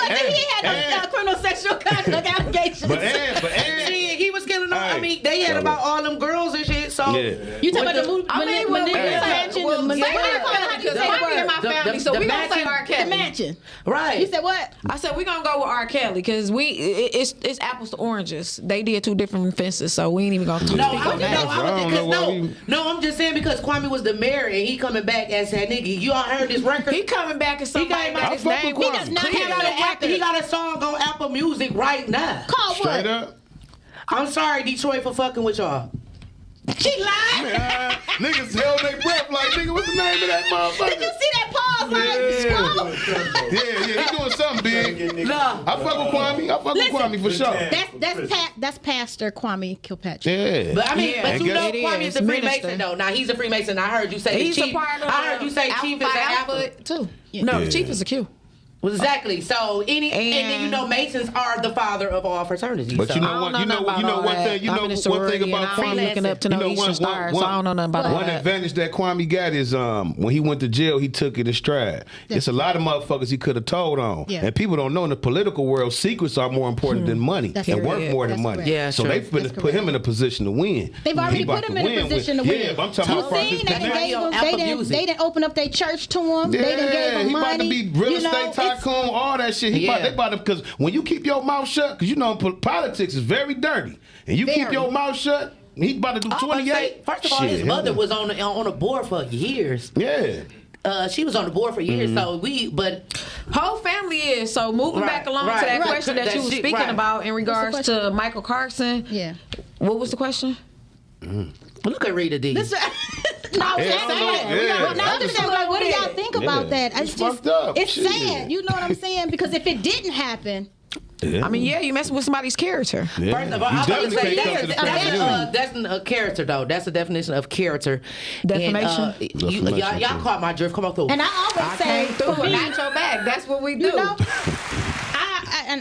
But he had no criminal sexual conduct allegations. But He was killing them. I mean, they had about all them girls and shit. So you talking about the mansion? Kwame in my family, so we gonna say R. Kelly. The mansion. Right. You said what? I said we gonna go with R. Kelly because it's apples to oranges. They did two different offenses, so we ain't even gonna speak on that. No, I'm just saying because Kwame was the mayor and he coming back as that nigga. You all heard this record? He coming back as somebody by his name. He does not have He got a song on Apple Music right now. Called Straight what? up. I'm sorry, Detroit, for fucking with y'all. She lied. Niggas held their breath like, nigga, what's the name of that motherfucker? Did you see that pause? Like, Yeah, he doing something big. No. I fuck with Kwame. I fuck with Kwame for sure. that's Pastor Kwame Kilpatrick. Yeah. But I mean, but you know it Kwame is. is a Freemason Minister. though. Now he's a Freemason. I heard you say He's Chief. a part of I heard you say Chief is an Alpha too. No, Chief is a Q. Well, exactly. So and then you know Masons are the father of all fraternities. But so. you know what? You know one thing. You know one thing about I'm Kwame. looking up to know Eastern Stars, so I don't know nothing about One that. advantage that Kwame got is when he went to jail, he took it in stride. It's a lot of motherfuckers he could have told on, and people don't know in the political world, secrets are more important than money and worth more than money. Yeah, so they put him in a position to win. They've already put him in a position to win. Yeah, but I'm talking about they didn't open up their church to him. They didn't give him money. He about to be real estate tycoon, all that shit. They about to, because when you keep your mouth shut, because you know politics is very dirty, and you keep your mouth shut, he about to do 28. First of all, his mother was on a board for years. Yeah. She was on the board for years, so whole family is. So moving back along to that question that you were speaking about in regards to Michael Carson. Yeah. What was the question? Look at Rita D. What do y'all think about that? It's fucked up. It's Shit. sad. You know what I'm saying? Because if it didn't happen, I mean, you messing with somebody's character. Yeah. First of all, You I was about to definitely say can't come to the conclusion. that's a character though. That's a definition of character. Defamation. And, y'all caught my drift. Come on through. and I always say, for me, Not your back. That's what we do. you know,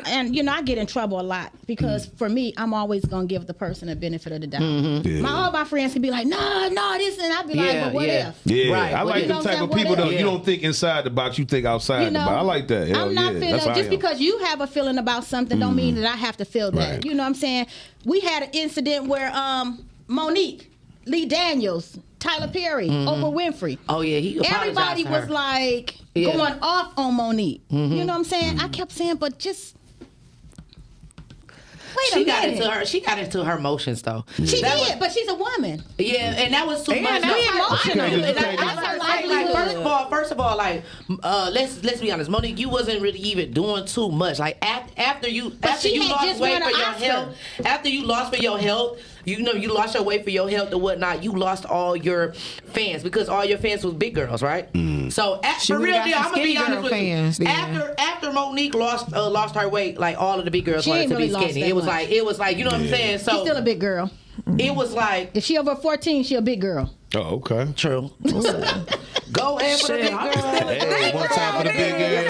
and I get in trouble a lot because for me, I'm always gonna give the person a benefit of the doubt. All my friends can be like, no, this, and I'd be like, but what if? Yeah, Right. I like them type of people though. You don't think inside the box, you think outside the box. I like that. Hell I'm not yeah. feeling That's how I just am. because you have a feeling about something don't mean that I have to feel that. Right. You know what I'm saying? We had an incident where Monique, Lee Daniels, Tyler Perry, Oprah Winfrey. Oh yeah, he apologized Everybody to her. was like going off on Monique. You know what I'm saying? I kept saying, but just wait a minute. She got into her emotions though. She did, but she's a woman. Yeah, and that was too much. be emotional. That's her livelihood. First of all, like let's be honest, Monique, you wasn't really even doing too much. Like after you lost weight for your health, after you lost for your health, you know you lost your weight for your health and whatnot. You lost all your fans because all your fans was big girls, right? So for real deal, I'm gonna be honest with you. After Monique lost her weight, like all of the big girls wanted to be skinny. It was like you know what I'm saying. So She's still a big girl. it was like If she over 14, she a big girl. Oh, okay. true. Go ahead for the big girl. Hey, one time for the big girl.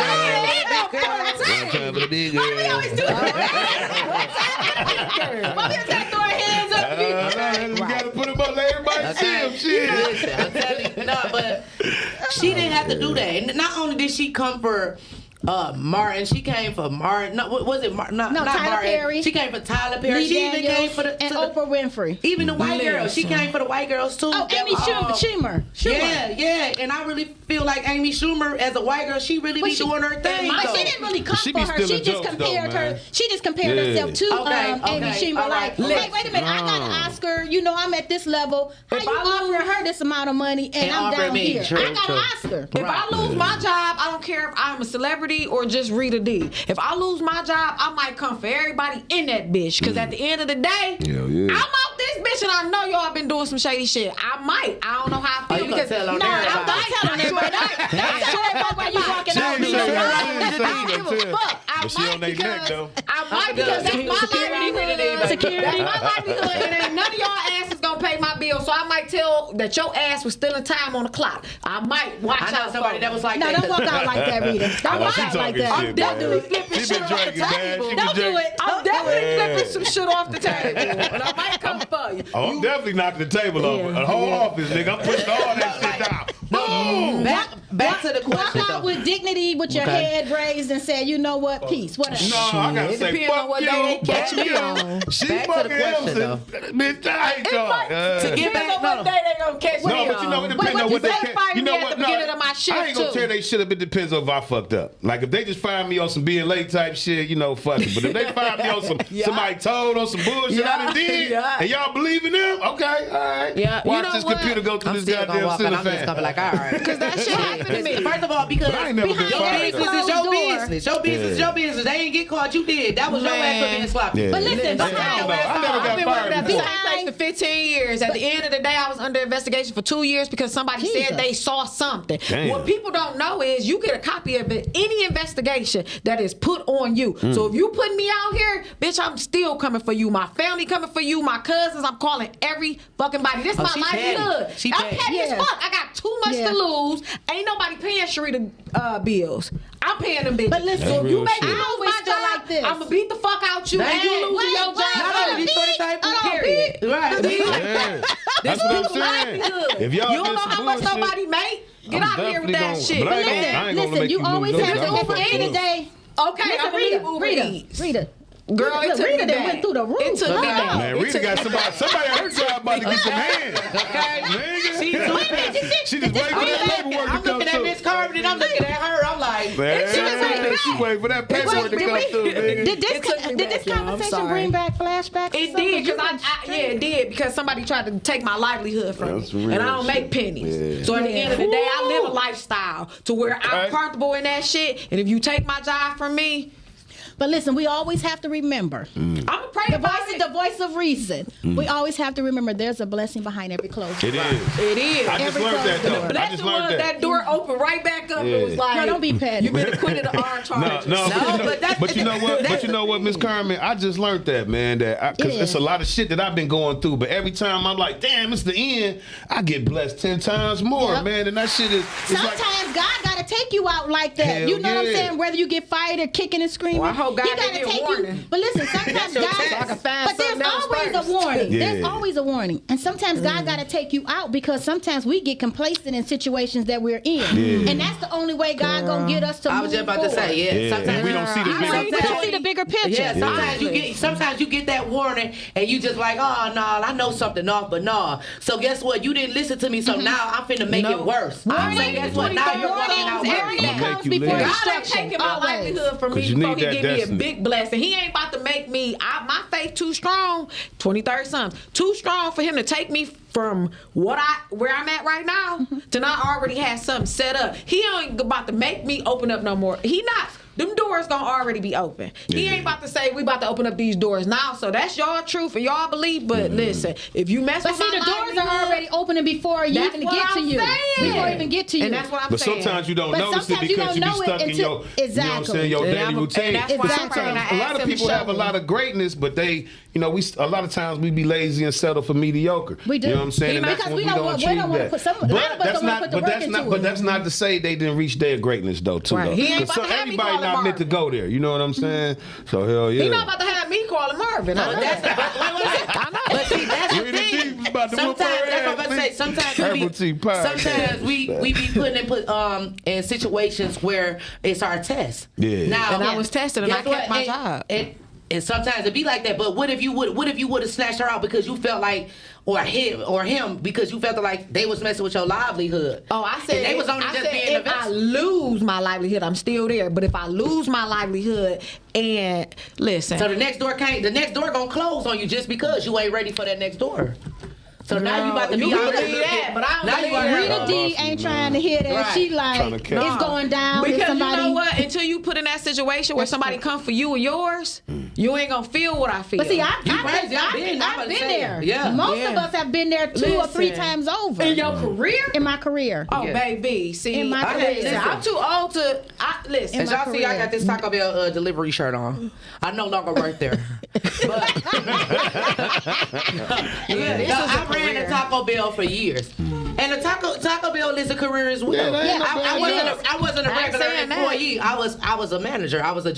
One time for the big girl. We always do that. Mommy attack throwing hands up. You gotta put them up, let everybody see them. Shit. Listen, I'm telling you, no, but she didn't have to do that. And not only did she come for Martin, she came for Martin. No, was it Martin? Not Tyler Martin. Perry. She came for Tyler Perry. Lee She even Daniels came for the and Oprah Winfrey. even the white girls. She came for the white girls too. Oh, Amy Schumer. Yeah, and I really feel like Amy Schumer as a white girl, she really be doing her thing. But though. she didn't really come She for be her. She stealing just jokes, compared though, her. man. She just compared Yeah. herself to Amy Schumer. all Like, right. hey, wait a minute, I got an Oscar. You know, I'm at this level. How you offering her this amount of money and I'm offering down me, here? true, I got true. an Oscar. If I lose my job, I don't care if I'm a celebrity or just Rita D. If I lose my job, I might come for everybody in that bitch. Because at the end of the day, Hell yeah. I'm out this bitch and I know y'all been doing some shady shit. I might. I don't know how I feel you gonna because tell on no, I'm everybody? not telling everybody. That's sure about where you walking out. She saying? fuck. I But she might on their neck, because though. I might because that's my livelihood. Security. That's my livelihood, and ain't none of y'all asses gonna pay my bill. So I might tell that your ass was stealing time on the clock. I might watch I know out somebody for that was like No, that. don't walk out like that, Rita. Don't walk She out like talking that. shit, I'm definitely bro. flipping She shit been off the drinking, man. table. She been Don't do drinking. it. I'm definitely flipping some shit off the table, and I might come for you. Oh, I'm definitely knocking the table over. A whole office, nigga. I'm pushing all that shit down. Boom. Back to the Walk question out though. with dignity, with your Okay. head raised, and say, you know what, peace. Whatever. No, I gotta It say, depends on fuck what you, day they catch fuck me you. on. She Back to the fucking question, him. Bitch, I hate y'all. It get depends back- on what no. day they gonna catch me No, but you know, it depends Wait, on what they they can. fired You know me at what? the beginning of my shift, I ain't gonna too. tear they shit up. It depends on if I fucked up. Like if they just fire me on some being late type shit, you know, fuck it. But if they fire me on some somebody told on some bullshit I done did, and y'all believe in them, okay, all right. Yeah, you Watch know this what? computer go through I'm this still gonna goddamn walk out. ceiling I'm just fan. gonna be like, all right. Because that shit happened to me. First of all, because But I ain't never been your fired. business is your Closed door. business. Your business is your business. They ain't get caught. You did. That was your ass for being sloppy. Yeah. But listen, I don't know. I never I've got been working fired at the before. same place for 15 years. At the end of the day, I was under investigation for 2 years because somebody Jesus. said they saw something. Damn. What people don't know is you get a copy of any investigation that is put on you. Mm. So if you put me out here, bitch, I'm still coming for you. My family coming for you. My cousins, I'm calling every fucking body. This Oh, my she petty. livelihood. She I'm petty. petty as Yeah. fuck. I got too much Yeah. to lose. Ain't nobody paying Sharita bills. I'm paying them bitches. But listen, so if you real make me shit. lose I always my feel job, like this. I'm gonna beat the fuck out you, Thank and you you. losing your job. Not only these 40 type Hold on, period. bitch. Right. Yeah. That's what I'm saying. If y'all You don't did know some how much bullshit, nobody make? Get I'm out of here with definitely that gonna- shit. but I ain't gonna- Listen, I ain't gonna listen, make you you always lose have your to, job. at the end of the day, Okay, listen, I'm gonna leave Uber Eats. Rita. Girl, it Look, took Rita me done back. went through the roof. It took me Look. back. Man, It Rita took got me somebody at her job about to get some hands. Okay. Nigga. She She just waiting for that paperwork to I'm come looking at Miss through. Carmen and I'm looking at her. I'm like, Man, she waiting for that paperwork to come through, nigga. Did It took me did this back, y'all. I'm conversation sorry. bring back flashbacks? or It something? did You because been yeah, it did because somebody tried to take my livelihood from That's me, real and I don't shit. make pennies. Yeah. So at the end of the day, I Woo. live a lifestyle to where I'm Right. comfortable in that shit. And if you take my job from me, But listen, we always have to remember. I'm gonna pray The about voice is it. the voice of reason. We always have to remember there's a blessing behind every closed door. It is. It is. I just Every learned that closed though. door. I Blessing just was learned that door opened right back up. Yeah. It was like, No, don't be petty. You've been acquitted of all charges. No, but that's- but you know what? But you know what, Miss Carmen? I just learned that, man. That because Yeah. it's a lot of shit that I've been going through. But every time I'm like, damn, it's the end. I get blessed 10 times more, Yep. man. And that shit is. It's Sometimes like, God gotta take you out like that. Hell You know what I'm yeah. saying? Whether you get fired or kicking and screaming, Well, I hope God He gotta didn't take warning. you. But listen, sometimes your God. test. So I can find But there's something else always first. a warning. Yeah. There's always a warning, and sometimes God gotta take you out because sometimes we get complacent in situations that we're in, Yeah. and that's the only way God gonna get us to I move was just about to forward. say, yeah. yeah, Sometimes we don't see the I bigger want you to picture. see the bigger picture. Yeah, sometimes you get that warning and you just like, oh no, I know something off, but no. So guess what? You didn't listen to me, so now I'm finna make it worse. So guess what? Now you're walking out Warnings, worse. everything I'ma make comes you before live. God ain't instruction. taking my Always. livelihood from 'Cause me you before need he that give me a destiny. big blessing. He ain't about to make me, my faith too strong, 23rd Psalms, too strong for him to take me from where I'm at right now to not already have something set up. He ain't about to make me open up no more. He not. Them doors gonna already be open. He Yeah. ain't about to say we about to open up these doors now. So that's y'all truth and y'all believe. But listen, if you mess But with see, my the doors are livelihood, already opening before you that's even what get to I'm you. saying. Before even get to you. And that's what I'm But saying. sometimes you don't But notice it sometimes you because you don't be know stuck it in your, until- you know what I'm saying, your And daily I'm a- routine. and that's But why I'm sometimes praying. I a lot ask of him to people show have a me. lot of greatness, but they, you know, a lot of times we be lazy and settle for mediocre. We do. You know what I'm saying? And Because that's when we we don't don't want- we achieve don't wanna that. put some- a lot of us But don't that's wanna not. put the But work that's into not. it. But that's not to say they didn't reach their greatness though, too. Right. Though. He ain't 'Cause about to have me everybody call him not meant to Marvin. go there. You know what I'm saying? So hell yeah. He not about to have me calling Marvin. I know But that's that. but see, that's the Rita T thing. was about to whoop Sometimes her that's what I'm ass, about to say. bitch. Sometimes Herbal tea pie. sometimes we be in situations where it's our test. Yeah. Now, And I was tested and I guess kept my job. And sometimes it be like that. But what if you would have snatched her out because you felt like, or him because you felt like they was messing with your livelihood? Oh, I said and they was only I just said being a if I vessel. lose my livelihood, I'm still there. But if I lose my livelihood, and listen, So the next door gonna close on you just because you ain't ready for that next door. So now you about to you be can out believe that, but I don't now you believe are that. Rita D ain't trying to hear that. Right. She like, Tryna catch. it's going down. because If somebody, you know what? Until you put in that situation where somebody come for you and yours, You ain't gonna feel what I feel. But see, I've crazy. I've been there. Yeah. Most of us have been there 2 or 3 times over. In your career? In my career. Oh, baby. See, In my listen, career. I'm too old to listen. As y'all see, I got this Taco Bell delivery shirt on. I no longer work there. But I ran a Taco Bell for years. And the Taco Bell is a career as well. I wasn't a regular employee. I was a manager. I was a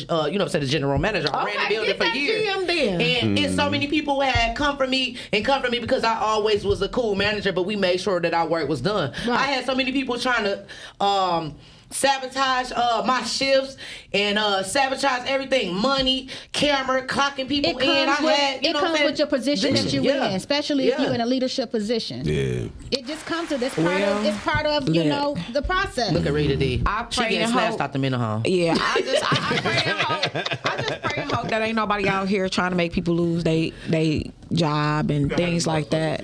the general manager. I ran the building for years. And so many people had come for me because I always was a cool manager, but we made sure that our work was done. Right. I had so many people trying to sabotage my shifts and sabotage everything, money, camera, clocking people in. It comes with your position that you in, especially if you're in a leadership position. Yeah. It just comes to this part of the process. Look at Rita D. She getting snatched out the mental home. Yeah, I just pray and hope that ain't nobody out here trying to make people lose they job and things like that.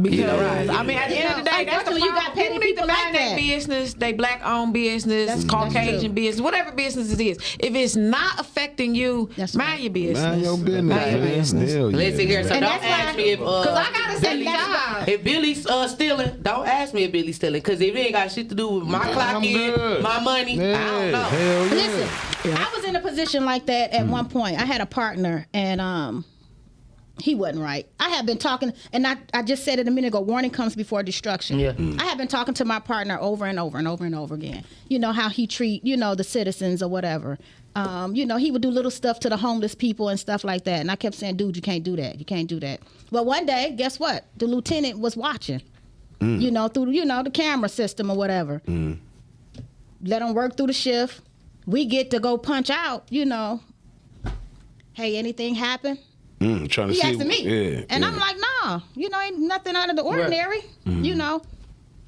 Because I mean, at the end of the day, that's the you got petty people like that. Business, they black-owned business, Caucasian business, whatever business it is. If it's not affecting you, mind your business. Mind your business. Mind your business. Listen here, so don't ask me if because I gotta say if Billy's stealing. Don't ask me if Billy's stealing because if it ain't got shit to do with my clock in, my money, I don't know. Hell yeah. Listen, I was in a position like that at one point. I had a partner and he wasn't right. I have been talking, and I just said it a minute ago, warning comes before destruction. Yeah. I have been talking to my partner over and over and over and over again. You know, how he treat, the citizens or whatever. He would do little stuff to the homeless people and stuff like that. And I kept saying, dude, you can't do that. You can't do that. But one day, guess what? The lieutenant was watching, through, the camera system or whatever. Let him work through the shift. We get to go punch out, Hey, anything happen? Trying to he see. asking me. And I'm like, nah, ain't nothing out of the ordinary,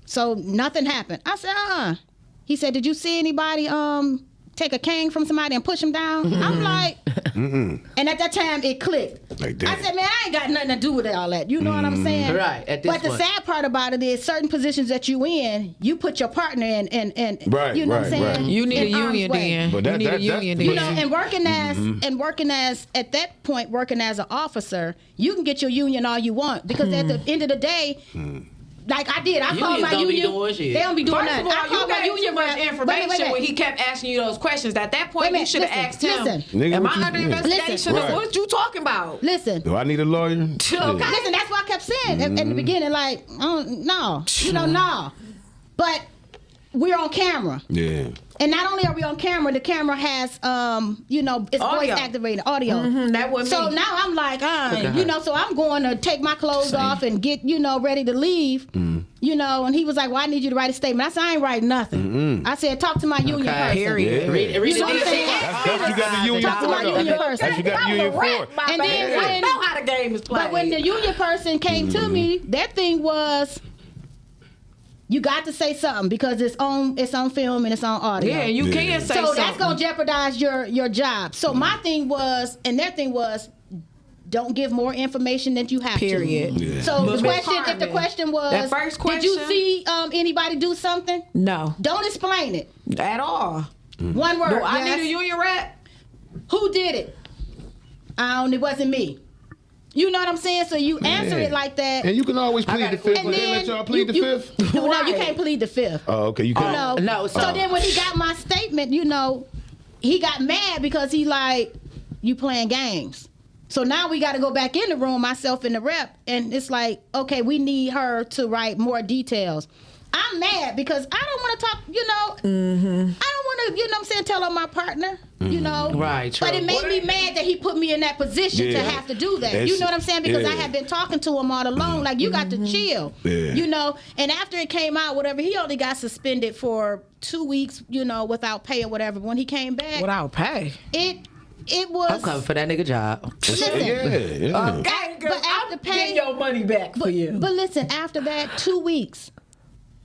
So nothing happened. I said, He said, did you see anybody take a cane from somebody and push him down? I'm like, and at that time it clicked. Like I said, man, I ain't got nothing to do with all that. You know what I'm saying? Right. At this but point. the sad part about it is certain positions that you in, you put your partner in and Right, you know what I'm right, saying? You need a union then. But You need a union then. And working as at that point, working as an officer, you can get your union all you want because at the end of the day, like I did, I called my union. They don't be doing nothing. nothing. First of all, you gave too much information when he kept asking you those questions. At that point, you should have asked him, am I under investigation? What you talking about? Listen. Do I need a lawyer? Okay. Listen, that's what I kept saying at the beginning, like, no. No. But we're on camera. Yeah. And not only are we on camera, the camera has, it's audio. Voice activated audio. That was so now I'm like, so I'm going to take my clothes off and get, ready to leave. And he was like, well, I need you to write a statement. I said, I ain't writing nothing. I said, talk to my union person. Period. Yeah. You know what I'm saying? That's what you got the union Talk to my for. union person. That's what you got the union for. And then I know how the game is played. But when the union person came to me, their thing was, you got to say something because it's on film and it's on audio. Yeah, you can say something. So that's gonna jeopardize your job. So my thing was, and their thing was, don't give more information than you have Period. to. Yeah. So But the question, Carmen, if the question was, that first did you question- see anybody do something? No. Don't explain it. At all. One word. Do I yes. need a union rep? Who did it? It wasn't me. You know what I'm saying? So you answer it like that. And you can always plead the fifth. and But they then let y'all plead the fifth? No, you can't plead the fifth. Oh, okay. You can't. No, So then when he got my statement, he got mad because he like, you playing games. So now we got to go back in the room, myself and the rep, and it's like, okay, we need her to write more details. I'm mad because I don't want to talk, I don't want to, tell on my partner, Right, true. But it made me mad that he put me in that position to have to do that. You know what I'm saying? Because I had been talking to him all along, like, you got to chill, And after it came out, whatever, he only got suspended for 2 weeks, without pay or whatever. When he came back. Without pay? It was. I'm coming for that nigga job. Listen, Yeah. but after pay, your money back for you. But listen, after that 2 weeks,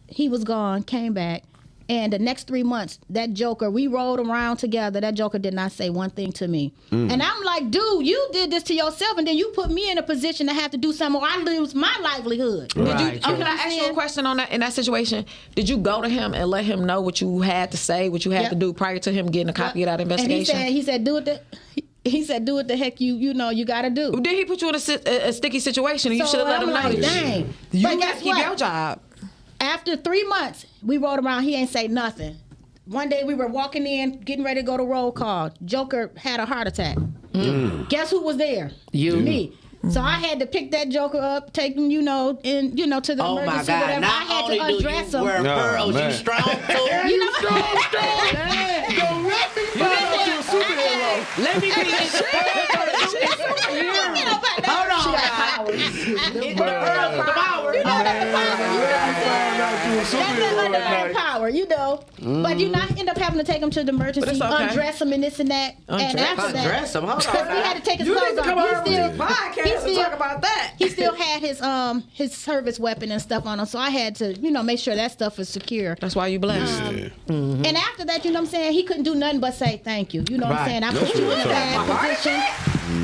he was gone, came back, and the next 3 months, that joker, we rode around together. That joker did not say one thing to me. And I'm like, dude, you did this to yourself, and then you put me in a position to have to do something, or I lose my livelihood. Right. Can I ask you a question on that? In that situation, did you go to him and let him know what you had to say, what you had to do prior to him getting a copy of that investigation? And he said, do it. He said, "Do what the heck you know you got to do." Did he put you in a sticky situation? And you should have let I'm him know. like, dang. You But got to guess keep what? your job. After 3 months, we rode around. He ain't say nothing. One day we were walking in, getting ready to go to roll call. Joker had a heart attack. Guess who was there? You. Me. So I had to pick that Joker up, take him, to the Oh my emergency, God! whatever. I Not had only to do you undress him. wear pearls, man. you strong too. You know, Don't let me find out you're a superhero. Let me be this. Hold on. She got powers. The pearls with the power. That's that power, But I end up having to take him to the emergency, it's okay. undress him and this and that. And after that, Undress him. Hold because on. he had to take his You clothes need to come off. over to the podcast and talk about that. He still had his service weapon and stuff on him, so I had to, make sure that stuff was secure. That's why you blessed. And after that, you know what I'm saying, he couldn't do nothing but say thank you. You know what I'm saying? I put you in a bad position.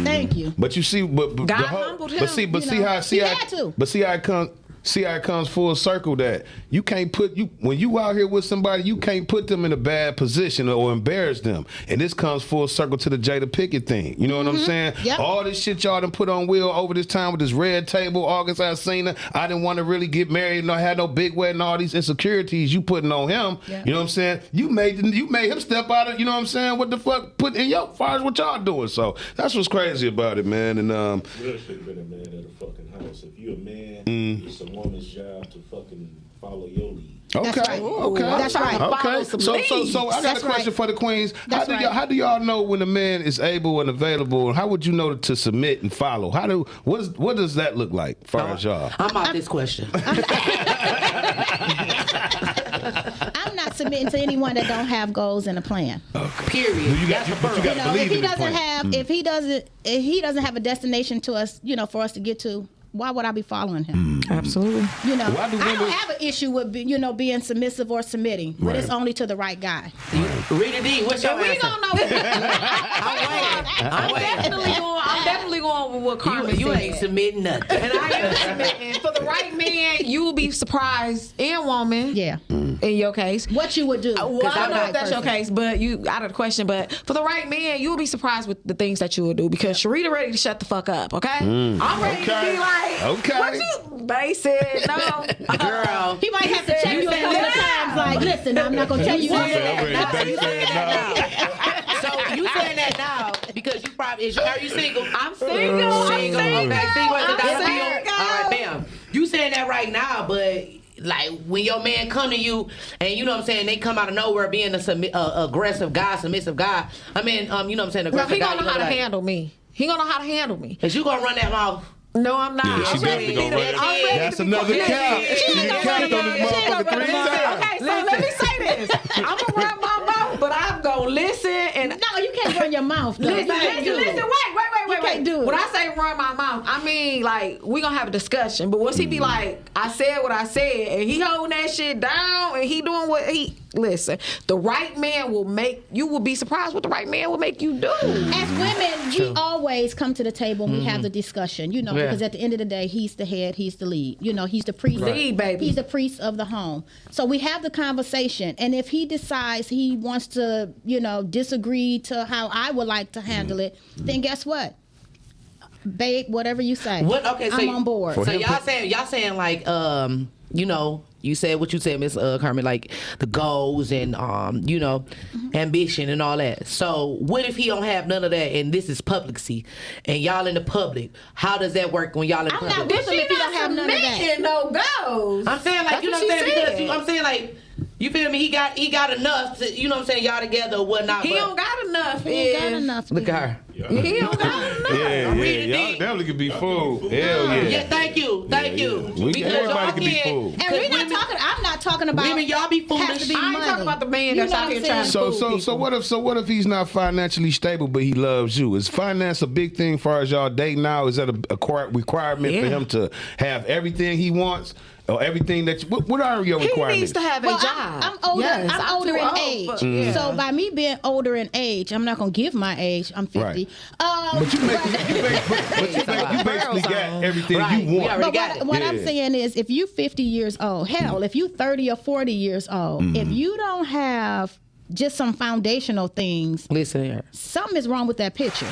Thank you. But you see, but God the whole, humbled him. but see, but You see know, how see he how had to. but see how it comes. See how it comes full circle that you can't put you when you out here with somebody, you can't put them in a bad position or embarrass them. And this comes full circle to the Jada Pinkett thing. You know what I'm saying? Yep. All this shit y'all done put on Will over this time with this red table, August Alsina. I didn't want to really get married, no had no big wedding, all these insecurities you putting on him. Yeah. You know what I'm saying? You made him step out of, you know what I'm saying? What the fuck put in your far as what y'all doing. So that's what's crazy about it, man. And Will should have been a man at a fucking house. If you're a man, it's a woman's job to fucking follow your lead. Okay. That's right. Okay. That's right. Okay. Follow some So leads. I got That's a question right. for the queens. That's right. How do y'all know when a man is able and available? How would you know to submit and follow? What does that look like as far as y'all? I'm out this question. I'm not submitting to anyone that don't have goals and a plan. Period. You got That's the but you pearl. got to believe If he in the doesn't plan. have, if he doesn't have a destination to us, for us to get to, why would I be following him? Absolutely. Why do I women- don't have an issue with being submissive or submitting, but it's only to the right guy. Rita D, what's your We answer? don't know. I'm waiting. I'm definitely going with what Carmen You said. ain't submitting nothing. And I am submitting. For the right man, you will be surprised, and woman, Yeah. in your case. What you would do? Well, I don't know if that's your case, but you out of the question. But for the right man, you will be surprised with the things that you will do because Sharita ready to shut the fuck up. Okay, I'm ready to be like, Okay. what you basic? No, Girl. He might have to check you a couple of times. Like, listen, I'm not gonna tell you I'm that. ready to base that now. So you saying that now because you probably are you single? I'm single. I'm Single. single. Okay, single as a I'm dollar single. bill. All right, bam. You saying that right now, but like when your man come to you and you know what I'm saying, they come out of nowhere being a aggressive guy, submissive guy. I mean, you know what I'm saying, No, aggressive he guy. gonna know how to like, handle me. He gonna know how to handle me. Is you gonna run that mouth? No, I'm not. Yeah, she I'm ready definitely to be gonna run the- it. I'm ready That's to be another quiet. count. She ain't done gonna count run on this it. She ain't motherfucker gonna run 3 it. times. Okay, so let me say this. I'm gonna run my mouth, but I'm gonna listen and No, you can't run your mouth. Though. listen. Wait. can't do it. When I say run my mouth, I mean like we gonna have a discussion. But once he be like, I said what I said, and he holding that shit down, and he doing what he listen. The right man will make you will be surprised what the right man will make you do. As women, we always come to the table and we have the discussion, because at the end of the day, he's the head, he's the lead. He's the priest. Lead, baby. He's the priest of the home. So we have the conversation. And if he decides he wants to, disagree to how I would like to handle it, then guess what? Babe, whatever you say. What? Okay, so I'm on board. So y'all saying like you said what you said, Miss Carmen, like the goals and ambition and all that. So what if he don't have none of that and this is publicity and y'all in the public? How does that work when y'all in the I'm public? not with him if he don't have none of that. No goes. I'm saying like That's you know what what I'm she saying said. because I'm saying like you feel me? He got enough to you know what I'm saying y'all together or whatnot. He but don't got enough. He ain't got enough. look at her. He don't got enough. Yeah, Read it y'all deep. definitely could be fooled. Hell yeah. Yeah, thank you. Everybody can be fooled. And I'm not talking about Women, y'all be foolish. has to be I ain't money. talking about the man You that's know out what here I'm trying to saying? fool people. So what if he's not financially stable but he loves you? Is finance a big thing as far as y'all date now? Is that a requirement for Yeah. him to have everything he wants? Or everything that what are your He requirements? needs to have a Well, job. I'm older. Yes, I'm older too in old age. for- yeah. So by me being older in age, I'm not gonna give my age. I'm 50. Right. But you basically got everything Right. you We want. already But got it. what I'm Yeah. saying is, if you 50 years old, hell, if you 30 or 40 years old, if you don't have just some foundational things, Listen here. something is wrong with that picture.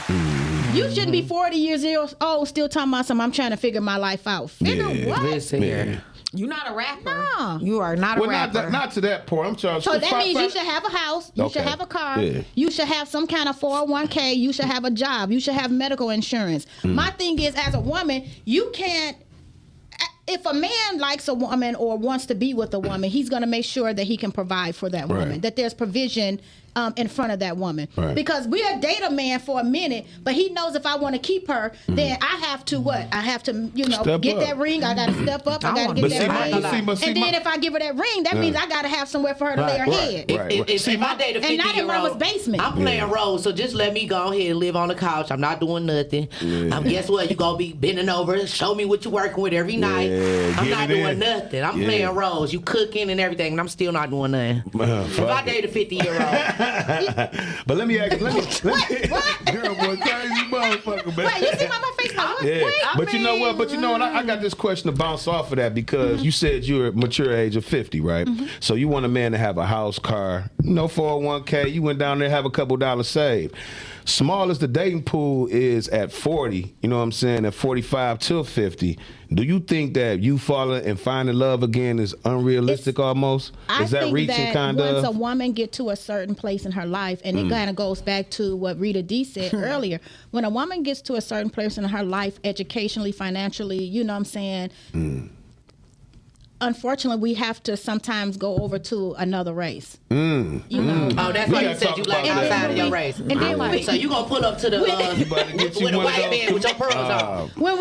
You shouldn't be 40 years old still talking about something. I'm trying to figure my life out. Figure what? Listen here. You're not a rapper. No. You are not a Well, rapper. not to that point. I'm trying. So that means you should have a house. You should Okay. have a car. Yeah. You should have some kind of 401k. You should have a job. You should have medical insurance. My thing is, as a woman, you can't. If a man likes a woman or wants to be with a woman, he's going to make sure that he can provide for that woman. Right. That there's provision in front of that woman. Right. Because we'll date a man for a minute, but he knows if I want to keep her, then I have to what? I have to, Step get up. that ring. I got to step up. I got to want get But that see, ring. but see, And then if I give her that ring, that means I got to have somewhere for her to lay her head. Right. If I date a 50-year-old, And not in mama's basement. I'm playing roles, so just let me go ahead and live on the couch. I'm not doing nothing. Guess what? You gonna be bending over, show me what you're working with every night. I'm get not it doing in. nothing. I'm Yeah. playing roles. You cooking and everything, and I'm still not doing nothing. If I date a 50-year-old, But let me ask. Let me girl, boy, crazy motherfucker, man. Wait, you see my face? Like, what? Yeah, Wait. but you know what? But you know what? I got this question to bounce off of that because you said you're a mature age of 50, right? So you want a man to have a house, car, 401k. You went down there, have a couple dollars saved. Small as the dating pool is at 40, you know what I'm saying, at 45 till 50. Do you think that you falling and finding love again is unrealistic almost? I Is that think reaching that kind once a of? woman get to a certain place in her life, and it kind of goes back to what Rita D said earlier, when a woman gets to a certain place in her life, educationally, financially, you know what I'm saying? Unfortunately, we have to sometimes go over to another race. You know. oh, that's We why you gotta said talk you like about that. outside of your race. And then So you gonna pull up to the You about to get you with a one of white those- man with your pearls on. when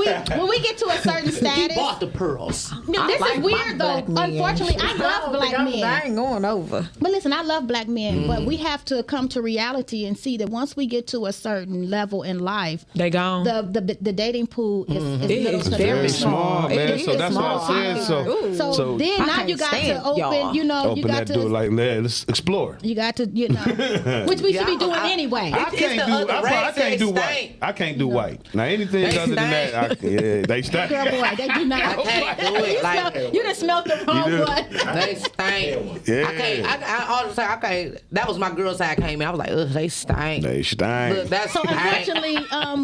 we get to a certain He status, bought the pearls. no, this is weird though. Unfortunately, I love black I men. ain't going over. But listen, I love black men, but we have to come to reality and see that once we get to a certain level in life, They gone. the dating pool is It little is to very Very small. small, man. It So is that's what small. I said. So, So then I now can't you got to stand open, y'all. you know, you open got that door to, like, let's explore. you got to, you know, which we should be doing anyway. I It's can't the do. other race, I can't they do white. stink. I can't do white. Now anything They other than that, they stink. Girl, boy, they do not. I can't do it. Like You just smelled the wrong do. one. they stink. Yeah. I can't. I honestly, I can't. That was my girl side came in. I was like, ugh, they stink. They stink. Look, that's So unfortunately,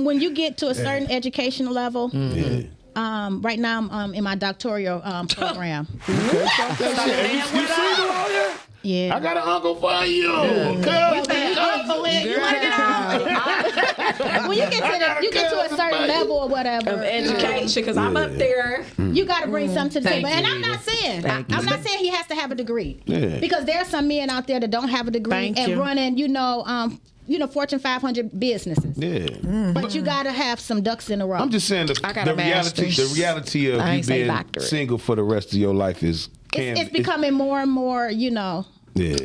when you get to a certain educational level, right now I'm in my doctoral program. You single out here? Yeah. I got an uncle for you. When you get to a certain level or whatever, Of education, because I'm up there. you got to bring something to the Thank table. And you, I'm not Rita. saying Thank I'm you. not saying he has to have a degree. Yeah. Because there are some men out there that don't have a degree Thank and you. running, Fortune 500 businesses. Yeah. But you got to have some ducks in a row. I'm just saying I got a master's. the reality of I you ain't say being doctorate. single for the rest of your life is it's becoming more and more, yeah.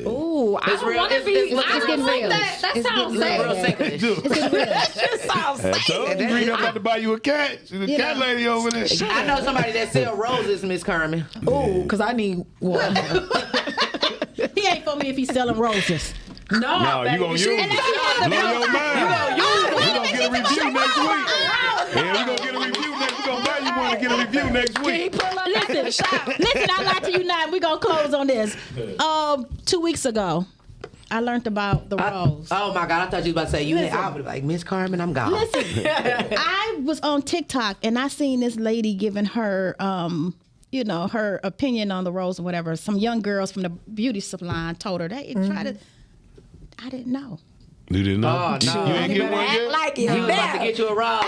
Ooh, I It's don't real. want to It's- be. it's- I it's don't getting like real. that. That It's sounds getting real sad. sick. That just sounds I sad. told you, Rita, I'm about to buy you a cat. She's a You cat know. lady over there. I know somebody that sell roses, Miss Carmen. Ooh, because I need one. He ain't for me if he's selling roses. No, No, you gonna use it. Blow your mind. We're gonna get a review next week. Yeah, we're gonna get a review next. We're gonna buy you one and get a review next week. Listen, I lied to you now. We're going to close on this. 2 weeks ago, I learned about the rose. Oh my God! I thought you was about to say you. Listen. I would be like, Miss Carmen, I'm gone. Listen, I was on TikTok and I seen this lady giving her, her opinion on the rose or whatever. Some young girls from the beauty salon told her they try to. I didn't know. You didn't know? Oh, no. You ain't get one Act yet? like it. You was about to get you a rose.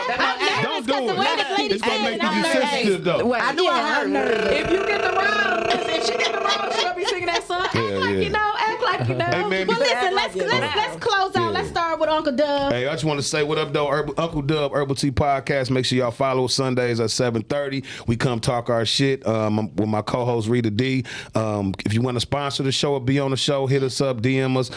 Don't do Because the way it. this lady It's gonna said make it, you I'm be nervous. sensitive though. Wait, I knew I heard. If you get the round, if she get the round, she'll be singing that song. Act like you know. Act like you know. Hey, man, Well, listen, Act let's like you know. let's close out. Let's start with Uncle Dub. Hey, I just want to say what up, though. Uncle Dub, Herbal Tea Podcast. Make sure y'all follow us Sundays at 7:30. We come talk our shit with my co-host Rita D. If you want to sponsor the show or be on the show, hit us up, DM us.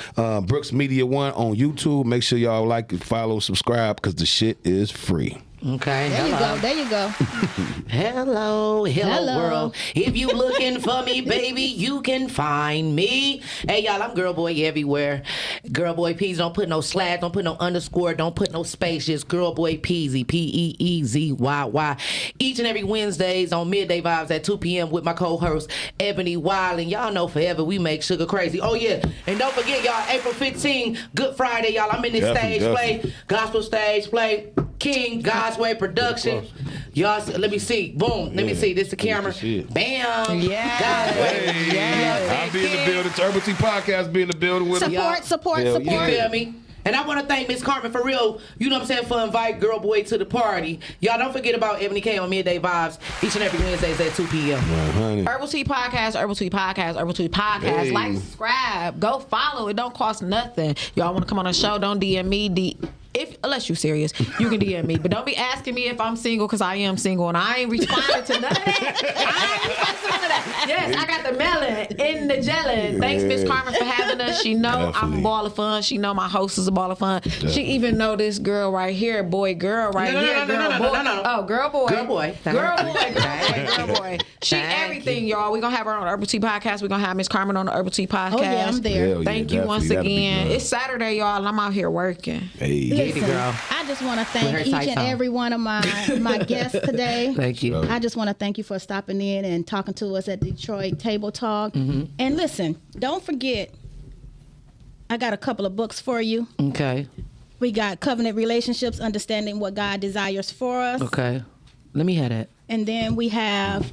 Brooks Media One on YouTube. Make sure y'all like, follow, subscribe, because the shit is free. Okay. There you go. There you go. Hello, world. If you looking for me, baby, you can find me. Hey, y'all, I'm Girl Boy everywhere. Girl Boy Peasy. Don't put no slash, don't put no underscore, don't put no space. Just Girl Boy Peasy, Peezyy. Each and every Wednesdays on Midday Vibes at 2 p.m. with my co-host Ebony Wild. And y'all know forever we make sugar crazy. Oh yeah, and don't forget, y'all, April 15, Good Friday, y'all. I'm in this stage play, gospel stage play. King God's Way Production. Y'all, let me see. Boom. Let me see. This the camera. Bam. Yeah. God's Way. Yeah. I'll be in the building. Urban T Podcast be in the building with me. Support. You feel me? And I want to thank Miss Carmen for real, you know what I'm saying, for invite Girl Boy to the party. Y'all don't forget about Ebony K on Midday Vibes each and every Wednesdays at 2 p.m. Herbal Tea Podcast, Herbal Tea Podcast, Herbal Tea Podcast. Hey. Like, subscribe, go follow. It don't cost nothing. Y'all want to come on a show? Don't DM me. Unless you serious, you can DM me. But don't be asking me if I'm single, because I am single and I ain't responding to none of that. I ain't responding to none of that. Yes, I got the melon in the gelin. Thanks, Miss Carmen, for having us. She know I'm a ball of fun. She know my host is a ball of fun. Definitely. She even know this girl right here, girl right here, girl boy. Oh, girl boy. Girl boy. Girl boy. She everything, y'all. We're going to have her on the Herbal Tea Podcast. We're going to have Miss Carmen on the Herbal Tea Podcast. Oh, yeah, I'm there. Thank you once again. It's Saturday, y'all, and I'm out here working. Hey. Listen, girl. I just want to thank each and every one of my guests today. Thank you. I just want to thank you for stopping in and talking to us at Detroit Table Talk. Mm-hmm. And listen, don't forget, I got a couple of books for you. Okay. We got Covenant Relationships, Understanding What God Desires for Us. Okay. Let me have that. And then we have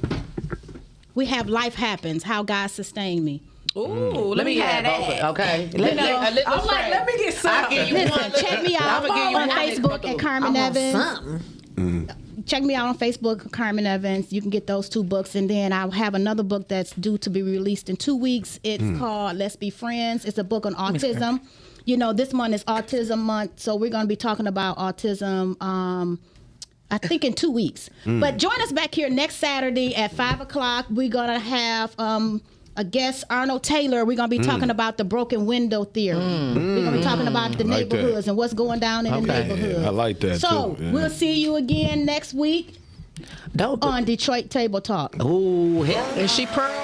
Life Happens, How God Sustained Me. Ooh, let me have that. Okay. Let me get some. I'll give you one. Listen, check me out on Facebook at Carmen Evans. Check me out on Facebook, Carmen Evans. You can get those 2 books. And then I'll have another book that's due to be released in 2 weeks. It's called Let's Be Friends. It's a book on autism. You know, this month is Autism Month, so we're going to be talking about autism, I think, in 2 weeks. But join us back here next Saturday at 5 o'clock. We're going to have a guest, Arnold Taylor. We're going to be talking about the broken window theory. We're going to be talking about the neighborhoods and what's going down in the neighborhoods. Yeah, I like that, so too. Yeah. We'll see you again next week on Detroit Table Talk. Ooh, hell. Is she pearl?